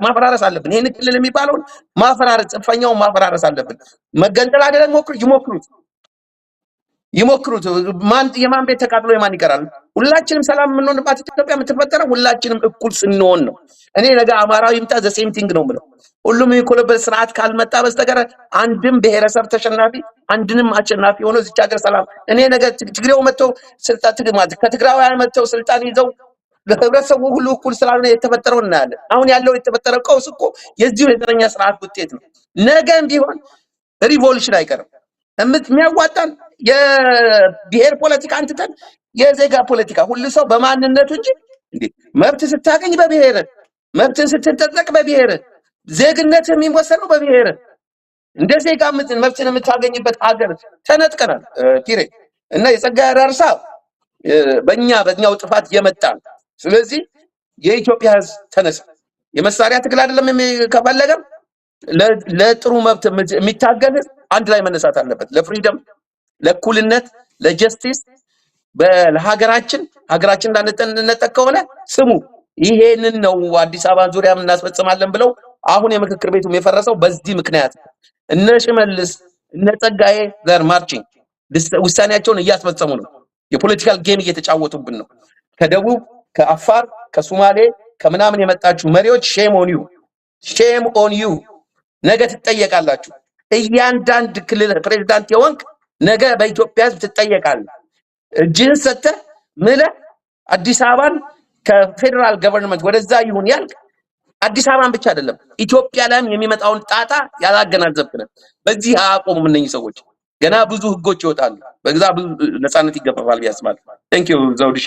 [SPEAKER 3] ማፈራረስ አለብን። ይሄን ክልል የሚባለውን ማፈራረስ ጽንፈኛውን ማፈራረስ አለብን። መገንጠል አይደለም ይሞክሩት የማን ቤት ተቃጥሎ የማን ይቀራል? ሁላችንም ሰላም የምንሆንባት ኢትዮጵያ የምትፈጠረው ሁላችንም እኩል ስንሆን ነው። እኔ ነገ አማራው ይምጣ ዘ ሴም ቲንግ ነው የምለው። ሁሉም የኮለበት ስርዓት ካልመጣ በስተቀር አንድም ብሔረሰብ ተሸናፊ አንድንም አሸናፊ ሆኖ እዚህ ሀገር ሰላም እኔ ነገ ትግሬው መጥተው ስልጣን ትግማት ከትግራውያን መጥተው ስልጣን ይዘው ለህብረተሰቡ ሁሉ እኩል ስላልሆነ የተፈጠረው እናያለን። አሁን ያለው የተፈጠረው ቀውስ እኮ የዚሁ የዘረኛ ስርዓት ውጤት ነው። ነገም ቢሆን ሪቮሉሽን አይቀርም። የሚያዋጣን የብሔር ፖለቲካ አንተን የዜጋ ፖለቲካ ሁሉ ሰው በማንነቱ እንጂ እንዴ መብት ስታገኝ በብሔር መብትን ስትጠጠቅ በብሔር ዜግነት የሚወሰነው በብሔር እንደ ዜጋ መብትን የምታገኝበት ሀገር ተነጥቀናል። ቲሬ እና የጸጋዬ አራርሳ በእኛው ጥፋት የመጣ ነው። ስለዚህ የኢትዮጵያ ህዝብ ተነሳ። የመሳሪያ ትግል አይደለም ከፈለገም ለጥሩ መብት የሚታገል አንድ ላይ መነሳት አለበት። ለፍሪደም ለእኩልነት ለጀስቲስ ለሀገራችን እንዳንነጠቅ ከሆነ ስሙ ይሄንን ነው አዲስ አበባን ዙሪያ እናስፈጽማለን ብለው አሁን የምክክር ቤቱም የፈረሰው በዚህ ምክንያት እነ ሽመልስ እነ ጸጋዬ ዘር ማርቺንግ ውሳኔያቸውን እያስፈጸሙ ነው። የፖለቲካል ጌም እየተጫወቱብን ነው። ከደቡብ ከአፋር ከሶማሌ ከምናምን የመጣችሁ መሪዎች ሼም ኦን ዩ ነገ ትጠየቃላችሁ። እያንዳንድ ክልል ፕሬዝዳንት የሆንክ ነገ በኢትዮጵያ ሕዝብ ትጠየቃለህ። እጅህን ሰጥተህ ምለህ አዲስ አበባን ከፌደራል ገቨርንመንት ወደዛ ይሁን ያልክ አዲስ አበባን ብቻ አይደለም ኢትዮጵያ ላይም የሚመጣውን ጣጣ ያላገናዘብክ ነህ። በዚህ አያቆሙም እነኚህ ሰዎች። ገና ብዙ ህጎች ይወጣሉ። በዛ ብዙ ነፃነት ይገፈፋል ያስባል። ቴንክ ዩ ዘውድሺ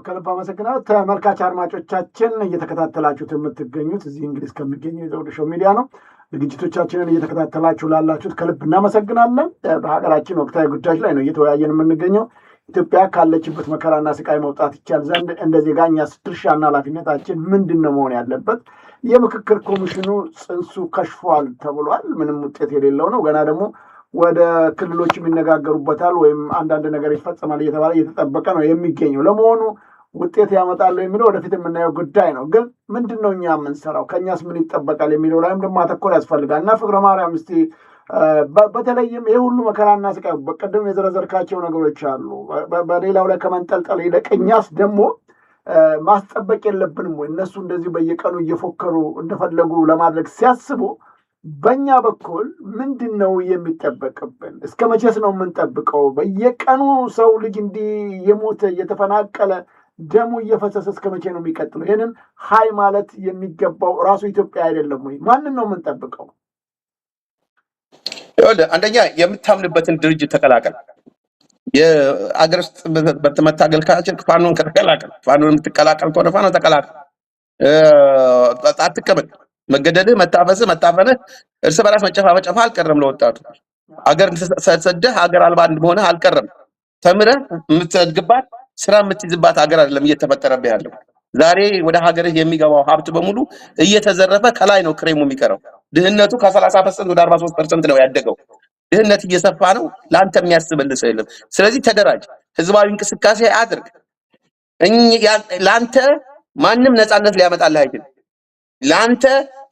[SPEAKER 2] ከልብ አመሰግናለሁ። ተመልካች አድማጮቻችን እየተከታተላችሁት የምትገኙት እዚህ እንግሊዝ ከሚገኘው የዘውዱ ሾው ሚዲያ ነው። ዝግጅቶቻችንን እየተከታተላችሁ ላላችሁት ከልብ እናመሰግናለን። በሀገራችን ወቅታዊ ጉዳዮች ላይ ነው እየተወያየን የምንገኘው። ኢትዮጵያ ካለችበት መከራና ስቃይ መውጣት ይቻል ዘንድ እንደ ዜጋ እኛስ ድርሻና ኃላፊነታችን ምንድን ነው መሆን ያለበት? የምክክር ኮሚሽኑ ጽንሱ ከሽፏል ተብሏል። ምንም ውጤት የሌለው ነው። ገና ደግሞ ወደ ክልሎችም ይነጋገሩበታል ወይም አንዳንድ ነገር ይፈጸማል እየተባለ እየተጠበቀ ነው የሚገኘው። ለመሆኑ ውጤት ያመጣሉ የሚለው ወደፊት የምናየው ጉዳይ ነው። ግን ምንድን ነው እኛ የምንሰራው? ከእኛስ ምን ይጠበቃል የሚለው ላይም ደግሞ ማተኮር ያስፈልጋል እና ፍቅረ ማርያም እስቲ በተለይም ይሄ ሁሉ መከራና ስቃይ በቀደም የዘረዘርካቸው ነገሮች አሉ። በሌላው ላይ ከመንጠልጠል ይልቅ እኛስ ደግሞ ማስጠበቅ የለብንም ወይ? እነሱ እንደዚህ በየቀኑ እየፎከሩ እንደፈለጉ ለማድረግ ሲያስቡ በእኛ በኩል ምንድን ነው የሚጠበቅብን? እስከ መቼስ ነው የምንጠብቀው? በየቀኑ ሰው ልጅ እንዲህ የሞተ እየተፈናቀለ ደሙ እየፈሰሰ እስከ መቼ ነው የሚቀጥለው? ይህንን ሀይ ማለት የሚገባው ራሱ ኢትዮጵያ አይደለም ወይ? ማንን ነው የምንጠብቀው?
[SPEAKER 3] አንደኛ የምታምንበትን ድርጅት ተቀላቀል። የአገር ውስጥ በመታገል ካልቻልክ ፋኖን ከተቀላቀል፣ ፋኖን የምትቀላቀል ከሆነ ፋኖ ተቀላቀል። አትቀበል። መገደልህ፣ መታፈስህ፣ መታፈንህ፣ እርስ በራስ መጨፋጨፋ አልቀረም። ለወጣቱ አገር ሰደህ ሀገር አልባ መሆንህ አልቀረም። ተምረህ የምትሰድግባት ስራ የምትይዝባት ሀገር አይደለም እየተፈጠረብህ ያለው። ዛሬ ወደ ሀገርህ የሚገባው ሀብት በሙሉ እየተዘረፈ ከላይ ነው ክሬሙ የሚቀረው። ድህነቱ ከ30% ወደ 43% ነው ያደገው። ድህነት እየሰፋ ነው። ለአንተ የሚያስብልህ ሰው የለም። ስለዚህ ተደራጅ፣ ህዝባዊ እንቅስቃሴ አድርግ። ለአንተ ማንም ነፃነት ሊያመጣልህ አይችልም። ለአንተ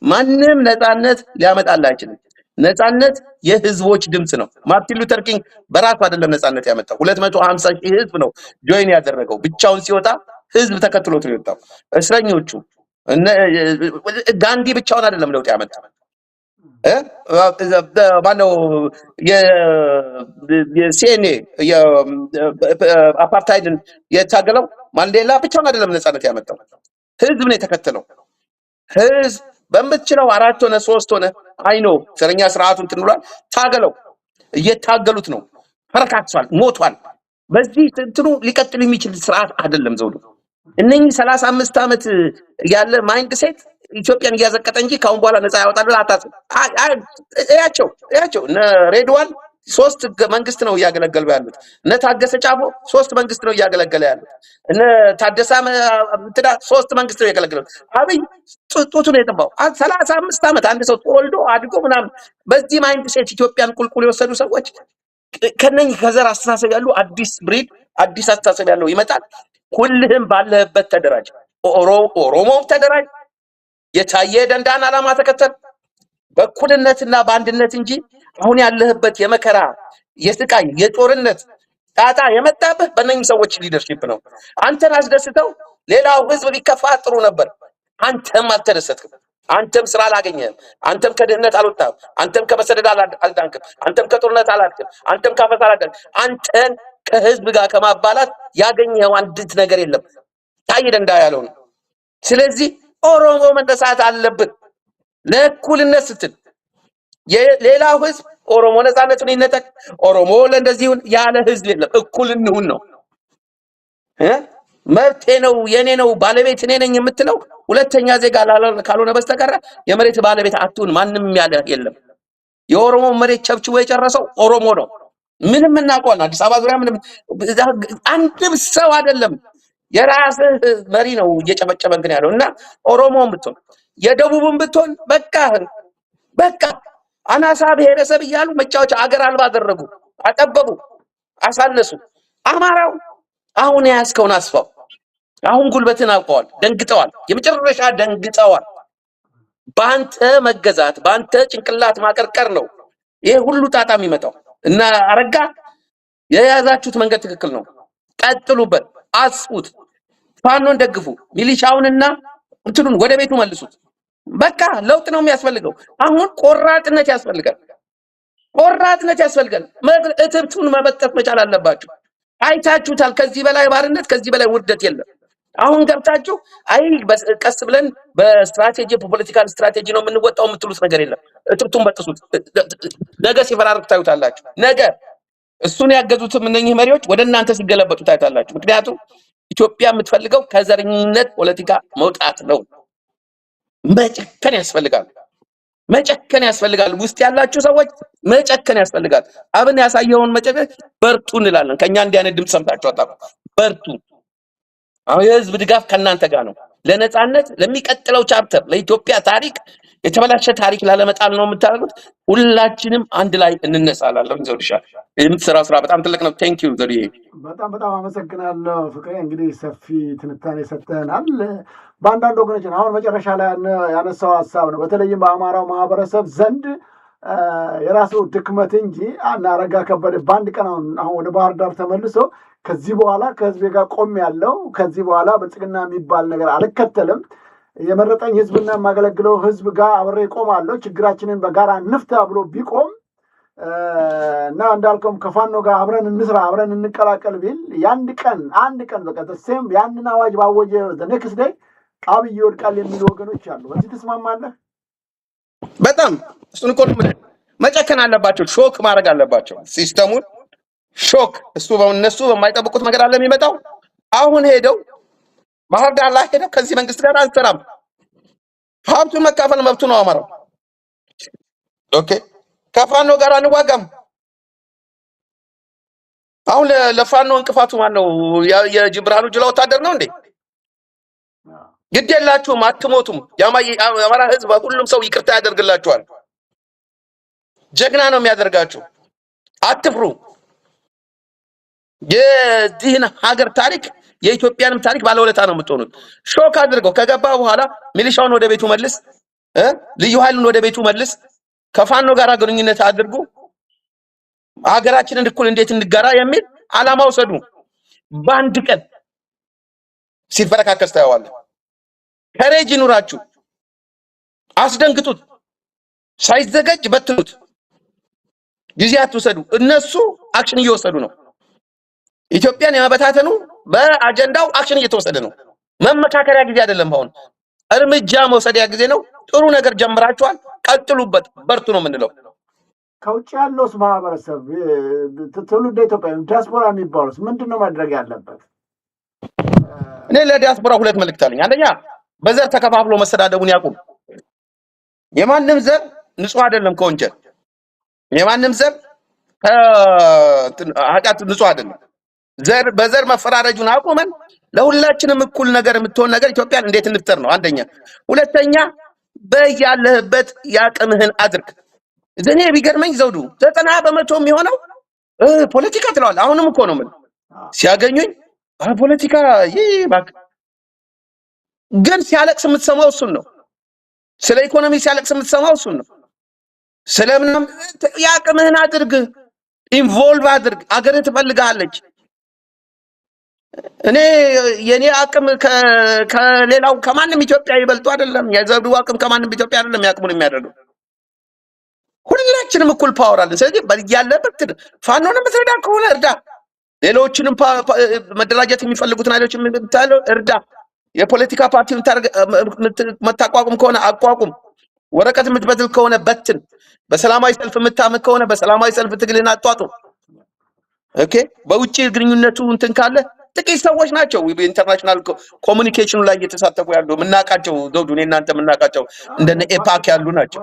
[SPEAKER 3] ማንም ነፃነት ሊያመጣልህ አይችልም። ነፃነት የህዝቦች ድምጽ ነው። ማርቲን ሉተር ኪንግ በራሱ አይደለም ነፃነት ያመጣው። 250 ሺህ ህዝብ ነው ጆይን ያደረገው። ብቻውን ሲወጣ ህዝብ ተከትሎት ነው የወጣው። እስረኞቹ ጋንዲ ብቻውን አይደለም ለውጥ ያመጣው። ማነው የሲኤንኤ የአፓርታይድን የታገለው ማንዴላ ብቻውን አይደለም ነፃነት ያመጣው። ህዝብ ነው የተከተለው። ህዝብ በምትችለው 4 ሆነ 3 ሆነ አይኖ ዘረኛ ስርዓቱን ትንሏል። ታገለው። እየታገሉት ነው። ፈረካክሷል፣ ሞቷል። በዚህ እንትኑ ሊቀጥል የሚችል ስርዓት አይደለም ዘውዱ። እነኚህ 35 ዓመት ያለ ማይንድ ሴት ኢትዮጵያን እያዘቀጠ እንጂ ካሁን በኋላ ነፃ ያወጣል አታስብ። እያቸው እነ ሬድዋን 3 መንግስት ነው እያገለገሉ ያሉት። እነ ታገሰ ጫፎ 3 መንግስት ነው እያገለገለ ያሉት። እነ ታደሳ እንትና 3 መንግስት ነው እያገለገሉ። አብይ ጡቱ ነው የጠባው። 35 ዓመት አንድ ሰው ተወልዶ አድጎ ምናምን በዚህ ማይንድ ሴት ኢትዮጵያን ቁልቁል የወሰዱ ሰዎች ከነኝ ከዘር አስተሳሰብ ያሉ አዲስ ብሪድ አዲስ አስተሳሰብ ያለው ይመጣል። ሁልህም ባለህበት ተደራጅ። ኦሮሞም ተደራጅ። የታየ ደንዳን ዓላማ ተከተል። በእኩልነትና በአንድነት እንጂ አሁን ያለህበት የመከራ የስቃይ የጦርነት ጣጣ የመጣብህ በእነኝህ ሰዎች ሊደርሺፕ ነው። አንተን አስደስተው ሌላው ህዝብ ቢከፋ ጥሩ ነበር። አንተም አልተደሰትክም። አንተም ስራ አላገኘህም። አንተም ከድህነት አልወጣህም። አንተም ከመሰደድ አልዳንክም። አንተም ከጦርነት አላልክም። አንተም ካፈሳ አላዳንክም። አንተን ከህዝብ ጋር ከማባላት ያገኘው አንዲት ነገር የለም። ታየ ደንዳ ያለው ነው። ስለዚህ ኦሮሞ መነሳት አለብን ለእኩልነት ስትል። ሌላው ህዝብ ኦሮሞ ነፃነቱን ይነጠቅ፣ ኦሮሞ ለእንደዚህ ያለ ህዝብ የለም። እኩል እንሁን ነው። መብቴ ነው የኔ ነው ባለቤት እኔ ነኝ የምትለው ሁለተኛ ዜጋ ካልሆነ በስተቀር የመሬት ባለቤት አትሁን። ማንም ያለ የለም። የኦሮሞ መሬት ቸብችቦ የጨረሰው ኦሮሞ ነው። ምንም እናውቀዋለን። አዲስ አበባ ዙሪያ ምንም አንድም ሰው አይደለም። የራስህ መሪ ነው እየጨበጨበን ግን ያለው እና ኦሮሞም ብትሆን የደቡብም ብትሆን በቃ አናሳ ብሔረሰብ እያሉ መጫወቻ አገር አልባ አደረጉ። አጠበቡ፣ አሳነሱ። አማራው አሁን ያስከውን አስፋው አሁን ጉልበትን አውቀዋል፣ ደንግጠዋል፣ የመጨረሻ ደንግጠዋል። ባንተ መገዛት ባንተ ጭንቅላት ማቀርቀር ነው ይሄ ሁሉ ጣጣ የሚመጣው። እና አረጋ የያዛችሁት መንገድ ትክክል ነው፣ ቀጥሉበት፣ አስፉት፣ ፋኖን ደግፉ፣ ሚሊሻውንና እንትኑን ወደ ቤቱ መልሱት። በቃ ለውጥ ነው የሚያስፈልገው። አሁን ቆራጥነት ያስፈልጋል፣ ቆራጥነት ያስፈልጋል። እትብቱን መበጠፍ መቻል አለባችሁ። አይታችሁታል። ከዚህ በላይ ባርነት፣ ከዚህ በላይ ውርደት የለም። አሁን ገብታችሁ አይ ቀስ ብለን በስትራቴጂ በፖለቲካል ስትራቴጂ ነው የምንወጣው የምትሉት ነገር የለም። እትብቱን በጥሱት። ነገ ሲፈራርቅ ታዩታላችሁ። ነገ እሱን ያገዙትም እነኚህ መሪዎች ወደ እናንተ ሲገለበጡ ታዩታላችሁ። ምክንያቱም ኢትዮጵያ የምትፈልገው ከዘረኝነት ፖለቲካ መውጣት ነው። መጨከን ያስፈልጋል፣ መጨከን ያስፈልጋል። ውስጥ ያላችሁ ሰዎች መጨከን ያስፈልጋል። አብን ያሳየውን መጨከን በርቱ እንላለን። ከኛ እንዲህ አይነት ድምፅ ሰምታችሁ አጣቁ። በርቱ። አሁን የህዝብ ድጋፍ ከናንተ ጋር ነው። ለነጻነት ለሚቀጥለው ቻፕተር ለኢትዮጵያ ታሪክ የተበላሸ ታሪክ ላለመጣል ነው የምታደርጉት። ሁላችንም አንድ ላይ እንነሳላለን። ዘውድሻ የምትሰራው ስራ በጣም ትልቅ ነው። ቴንክ ዩ ዘውዴ።
[SPEAKER 2] በጣም አመሰግናለሁ ፍቅሬ። እንግዲህ ሰፊ ትንታኔ ሰጥተናል። በአንዳንድ ወገኖች አሁን መጨረሻ ላይ ያነሳው ሀሳብ ነው። በተለይም በአማራው ማህበረሰብ ዘንድ የራሱ ድክመት እንጂ አረጋ ከበደ በአንድ ቀን አሁን ወደ ባህር ዳር ተመልሶ ከዚህ በኋላ ከህዝቤ ጋር ቆም ያለው ከዚህ በኋላ ብልጽግና የሚባል ነገር አልከተልም፣ የመረጠኝ ህዝብና የማገለግለው ህዝብ ጋር አብሬ ቆማለሁ፣ ችግራችንን በጋራ እንፍታ ብሎ ቢቆም እና እንዳልከውም ከፋኖ ጋር አብረን እንስራ አብረን እንቀላቀል ቢል አንድ ቀን በቃ ተሰም ያንን አዋጅ ባወጀ ኔክስት ዴይ አብይ ይወድቃል የሚሉ ወገኖች አሉ። በዚህ ተስማማለህ?
[SPEAKER 3] በጣም እሱን እኮ መጨከን አለባቸው። ሾክ ማድረግ አለባቸው ሲስተሙን። ሾክ እነሱ በማይጠብቁት ነገር አለ የሚመጣው። አሁን ሄደው ባህር ዳር ላይ ሄደው ከዚህ መንግስት ጋር አንሰራም፣ ሀብቱን መካፈል መብቱ ነው አማራው። ኦኬ ከፋኖ ጋር አንዋጋም። አሁን ለፋኖ እንቅፋቱ ማን ነው? የጅብራኑ ጅላ ወታደር ነው እንዴ? ግድ የላችሁም፣ አትሞቱም። የአማራ ህዝብ ሁሉም ሰው ይቅርታ ያደርግላችኋል። ጀግና ነው የሚያደርጋችሁ። አትፍሩ። የዚህን ሀገር ታሪክ የኢትዮጵያንም ታሪክ ባለውለታ ነው የምትሆኑት። ሾክ አድርገው ከገባ በኋላ ሚሊሻውን ወደ ቤቱ መልስ፣ ልዩ ኃይሉን ወደ ቤቱ መልስ፣ ከፋኖ ጋር ግንኙነት አድርጉ፣ ሀገራችንን እኩል እንዴት እንጋራ የሚል ዓላማ ወሰዱ። በአንድ ቀን ሲፈረካከስ ታየዋለህ። ከሬጅ ይኑራችሁ፣ አስደንግጡት፣ ሳይዘጋጅ በትኑት፣ ጊዜ አትውሰዱ። እነሱ አክሽን እየወሰዱ ነው። ኢትዮጵያን የመበታተኑ በአጀንዳው አክሽን እየተወሰደ ነው። መመካከሪያ ጊዜ አይደለም። አሁን እርምጃ መውሰዲያ ጊዜ ነው። ጥሩ ነገር ጀምራችኋል፣ ቀጥሉበት፣ በርቱ ነው የምንለው።
[SPEAKER 2] ከውጭ ያለውስ ማህበረሰብ ትውልደ ኢትዮጵያ ዲያስፖራ የሚባሉት ምንድን ነው ማድረግ ያለበት?
[SPEAKER 3] እኔ ለዲያስፖራ ሁለት መልእክት አለኝ። አንደኛ በዘር ተከፋፍሎ መሰዳደቡን ያቁም። የማንም ዘር ንጹህ አይደለም ከወንጀል። የማንም ዘር ኃጢአት ንጹህ አይደለም። በዘር መፈራረጁን አቁመን ለሁላችንም እኩል ነገር የምትሆን ነገር ኢትዮጵያን እንዴት እንፍጠር ነው አንደኛ። ሁለተኛ በያለህበት ያቅምህን አድርግ። እኔ ቢገርመኝ ዘውዱ 90% የሚሆነው ፖለቲካ ትለዋል። አሁንም እኮ ነው ምን ሲያገኙኝ ፖለቲካ ይባክ፣ ግን ሲያለቅስ የምትሰማው እሱን ነው። ስለ ኢኮኖሚ ሲያለቅስ የምትሰማው እሱን ነው። ስለምንም ያቅምህን አድርግ፣ ኢንቮልቭ አድርግ። አገርህ ትፈልጋለች። እኔ የኔ አቅም ከሌላው ከማንም ኢትዮጵያ ይበልጡ አይደለም። የዘውዱ አቅም ከማንም ኢትዮጵያ አይደለም ያቅሙን የሚያደርገው። ሁላችንም እኩል ፓወር አለን። ስለዚህ ያለበት ፋኖን የምትረዳ ከሆነ እርዳ። ሌሎችንም መደራጀት የሚፈልጉትን ኃይሎች የምታለው እርዳ። የፖለቲካ ፓርቲ መታቋቁም ከሆነ አቋቁም። ወረቀት የምትበትል ከሆነ በትን። በሰላማዊ ሰልፍ የምታምክ ከሆነ በሰላማዊ ሰልፍ ትግልን አጧጡ። ኦኬ። በውጪ ግንኙነቱ እንትን ካለ ጥቂት ሰዎች ናቸው ኢንተርናሽናል ኮሙኒኬሽኑ ላይ እየተሳተፉ ያሉ የምናውቃቸው። ዘውዱ እኔ እናንተ የምናውቃቸው እንደነ ኤፓክ ያሉ ናቸው።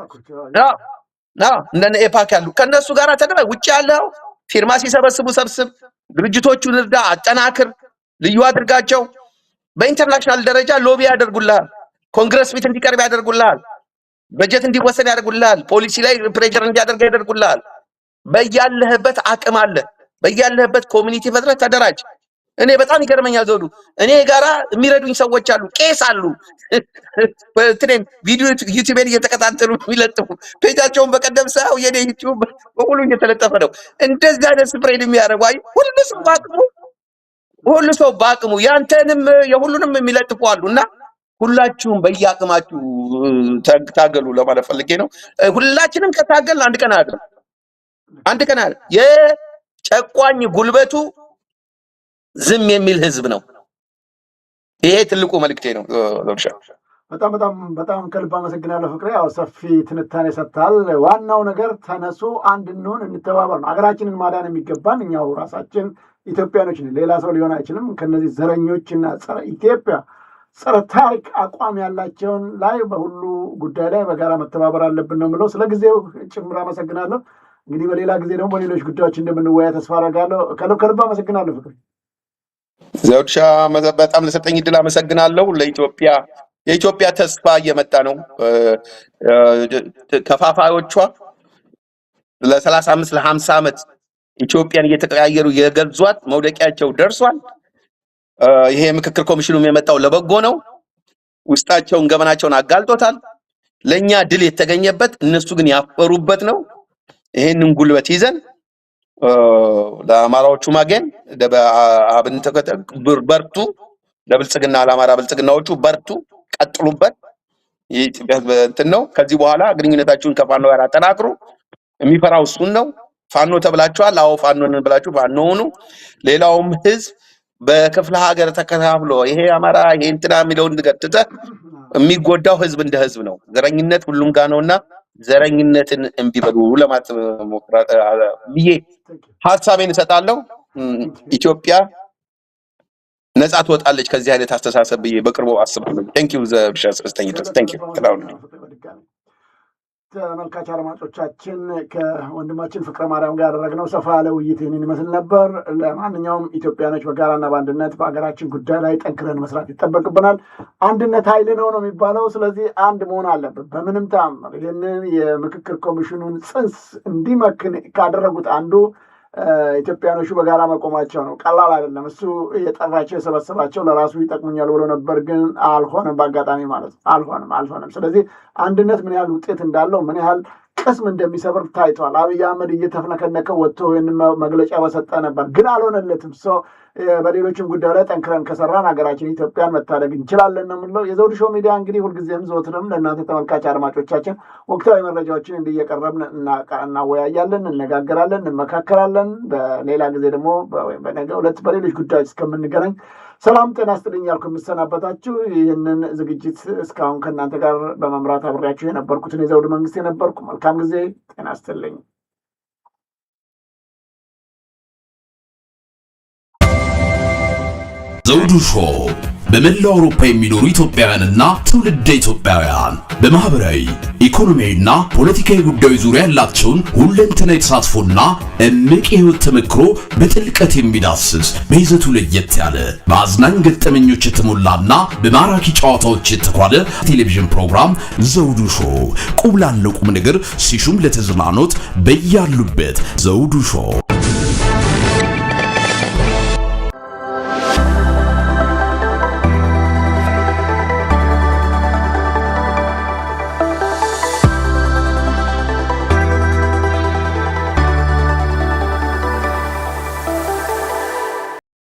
[SPEAKER 3] እንደነ ኤፓክ ያሉ ከነሱ ጋር ተገናኝ። ውጪ ያለው ፊርማ ሲሰበስቡ ሰብስብ፣ ድርጅቶቹን እርዳ፣ አጠናክር፣ ልዩ አድርጋቸው። በኢንተርናሽናል ደረጃ ሎቢ ያደርጉልሃል። ኮንግረስ ቤት እንዲቀርብ ያደርጉልሃል። በጀት እንዲወሰድ ያደርጉልሃል። ፖሊሲ ላይ ፕሬሸር እንዲያደርግ ያደርጉልሃል። በያለህበት አቅም አለ። በያለህበት ኮሚኒቲ ፈጥረህ ተደራጅ። እኔ በጣም ይገርመኛል ዘውዱ፣ እኔ ጋራ የሚረዱኝ ሰዎች አሉ፣ ቄስ አሉ፣ ትሬን ቪዲዮ ዩቲዩብን እየተከታተሉ የሚለጥፉ ፔጃቸውን በቀደም ሳይው የኔ ዩቲዩብ በሁሉ እየተለጠፈ ነው። እንደዚህ አይነት ስፕሬድ የሚያደርጉ አይ ሁሉ ሰው በአቅሙ ያንተንም የሁሉንም የሚለጥፉ አሉና ሁላችሁም በየአቅማችሁ ታገሉ ለማለት ፈልጌ ነው። ሁላችንም ከታገል አንድ ቀን የጨቋኝ ጉልበቱ ዝም የሚል ህዝብ ነው። ይሄ ትልቁ መልእክቴ ነው። ዘውድሻ
[SPEAKER 2] በጣም ከልብ አመሰግናለሁ ፍቅሬ። ያው ሰፊ ትንታኔ ሰጥታል። ዋናው ነገር ተነሱ፣ አንድ እንሆን፣ እንተባበር ነው። ሀገራችንን ማዳን የሚገባን እኛው ራሳችን ኢትዮጵያኖች ነን። ሌላ ሰው ሊሆን አይችልም። ከነዚህ ዘረኞችና ጸረ ኢትዮጵያ ጸረ ታሪክ አቋም ያላቸውን ላይ በሁሉ ጉዳይ ላይ በጋራ መተባበር አለብን ነው የምለው። ስለ ጊዜው ጭምር አመሰግናለሁ። እንግዲህ በሌላ ጊዜ ደግሞ በሌሎች ጉዳዮች እንደምንወያይ ተስፋ አደርጋለሁ። ከልብ አመሰግናለሁ ፍቅሬ።
[SPEAKER 3] ዘውድሻ በጣም ለሰጠኝ እድል አመሰግናለሁ። የኢትዮጵያ ተስፋ እየመጣ ነው። ከፋፋዮቿ ለ35 ለ50 ዓመት ኢትዮጵያን እየተቀያየሩ የገዟት መውደቂያቸው ደርሷል። ይሄ ምክክር ኮሚሽኑም የመጣው ለበጎ ነው። ውስጣቸውን ገመናቸውን አጋልጦታል። ለኛ ድል የተገኘበት እነሱ ግን ያፈሩበት ነው። ይሄንን ጉልበት ይዘን ለአማራዎቹ ማገን አብን በርቱ፣ ለብልጽግና ለአማራ ብልጽግናዎቹ በርቱ፣ ቀጥሉበት። የኢትዮጵያ እንትን ነው። ከዚህ በኋላ ግንኙነታችሁን ከፋኖ ጋር አጠናክሩ። የሚፈራው እሱን ነው። ፋኖ ተብላችኋል። አዎ ፋኖ ነን ብላችሁ ፋኖ ሁኑ። ሌላውም ህዝብ በክፍለ ሀገር ተከፋፍሎ ይሄ አማራ ይሄ እንትና የሚለውን ትተህ የሚጎዳው ህዝብ እንደ ህዝብ ነው። ዘረኝነት ሁሉም ጋር ነውና ዘረኝነትን እምቢ በሉ ለማለት ብዬ ሐሳቤን እሰጣለሁ። ኢትዮጵያ ነፃ ትወጣለች ከዚህ አይነት አስተሳሰብ ብዬ በቅርቡ አስባለሁ። ቴንክ ዩ ዘብሻ ስለስተኝት ቴንክ ዩ
[SPEAKER 2] ተመልካች አድማጮቻችን ከወንድማችን ፍቅረ ማርያም ጋር ያደረግነው ሰፋ ያለ ውይይት ይህንን ይመስል ነበር። ለማንኛውም ኢትዮጵያኖች በጋራና በአንድነት በሀገራችን ጉዳይ ላይ ጠንክረን መስራት ይጠበቅብናል። አንድነት ኃይል ነው የሚባለው። ስለዚህ አንድ መሆን አለብን። በምንም ተአምር ይህንን የምክክር ኮሚሽኑን ጽንስ እንዲመክን ካደረጉት አንዱ ኢትዮጵያኖቹ በጋራ መቆማቸው ነው። ቀላል አይደለም። እሱ የጠራቸው የሰበሰባቸው ለራሱ ይጠቅሙኛል ብሎ ነበር፣ ግን አልሆነም። በአጋጣሚ ማለት ነው አልሆነም። ስለዚህ አንድነት ምን ያህል ውጤት እንዳለው ምን ያህል ቅስም እንደሚሰብር ታይቷል። አብይ አህመድ እየተፍነከነከ ወጥቶ ይህንን መግለጫ በሰጠ ነበር፣ ግን አልሆነለትም። በሌሎችም ጉዳይ ላይ ጠንክረን ከሰራን ሀገራችን ኢትዮጵያን መታደግ እንችላለን ነው የምንለው። የዘውዱ ሾው ሚዲያ እንግዲህ ሁልጊዜም ዘወትርም ለእናንተ ተመልካች አድማጮቻችን ወቅታዊ መረጃዎችን እንዲየቀረብን እናወያያለን፣ እንነጋገራለን፣ እንመካከራለን። በሌላ ጊዜ ደግሞ በነገ ዕለት በሌሎች ጉዳዮች እስከምንገናኝ ሰላም ጤና ይስጥልኝ ያልኩ የምሰናበታችሁ ይህንን ዝግጅት እስካሁን ከእናንተ ጋር በመምራት አብሬያችሁ የነበርኩትን የዘውዱ መንግስት የነበርኩ። መልካም ጊዜ። ጤና ይስጥልኝ።
[SPEAKER 1] ዘውዱ ሾው በመላው አውሮፓ የሚኖሩ ኢትዮጵያውያንና ትውልደ ኢትዮጵያውያን በማህበራዊ ኢኮኖሚያዊና ፖለቲካዊ ጉዳዮች ዙሪያ ያላቸውን ሁለንተናዊ ተሳትፎና እምቅ የህይወት ተመክሮ በጥልቀት የሚዳስስ በይዘቱ ለየት ያለ በአዝናኝ ገጠመኞች የተሞላና በማራኪ ጨዋታዎች የተኳለ ቴሌቪዥን ፕሮግራም ዘውዱ ሾው ቁም ላለው ቁም ነገር ሲሹም ለተዝናኖት በያሉበት ዘውዱ ሾው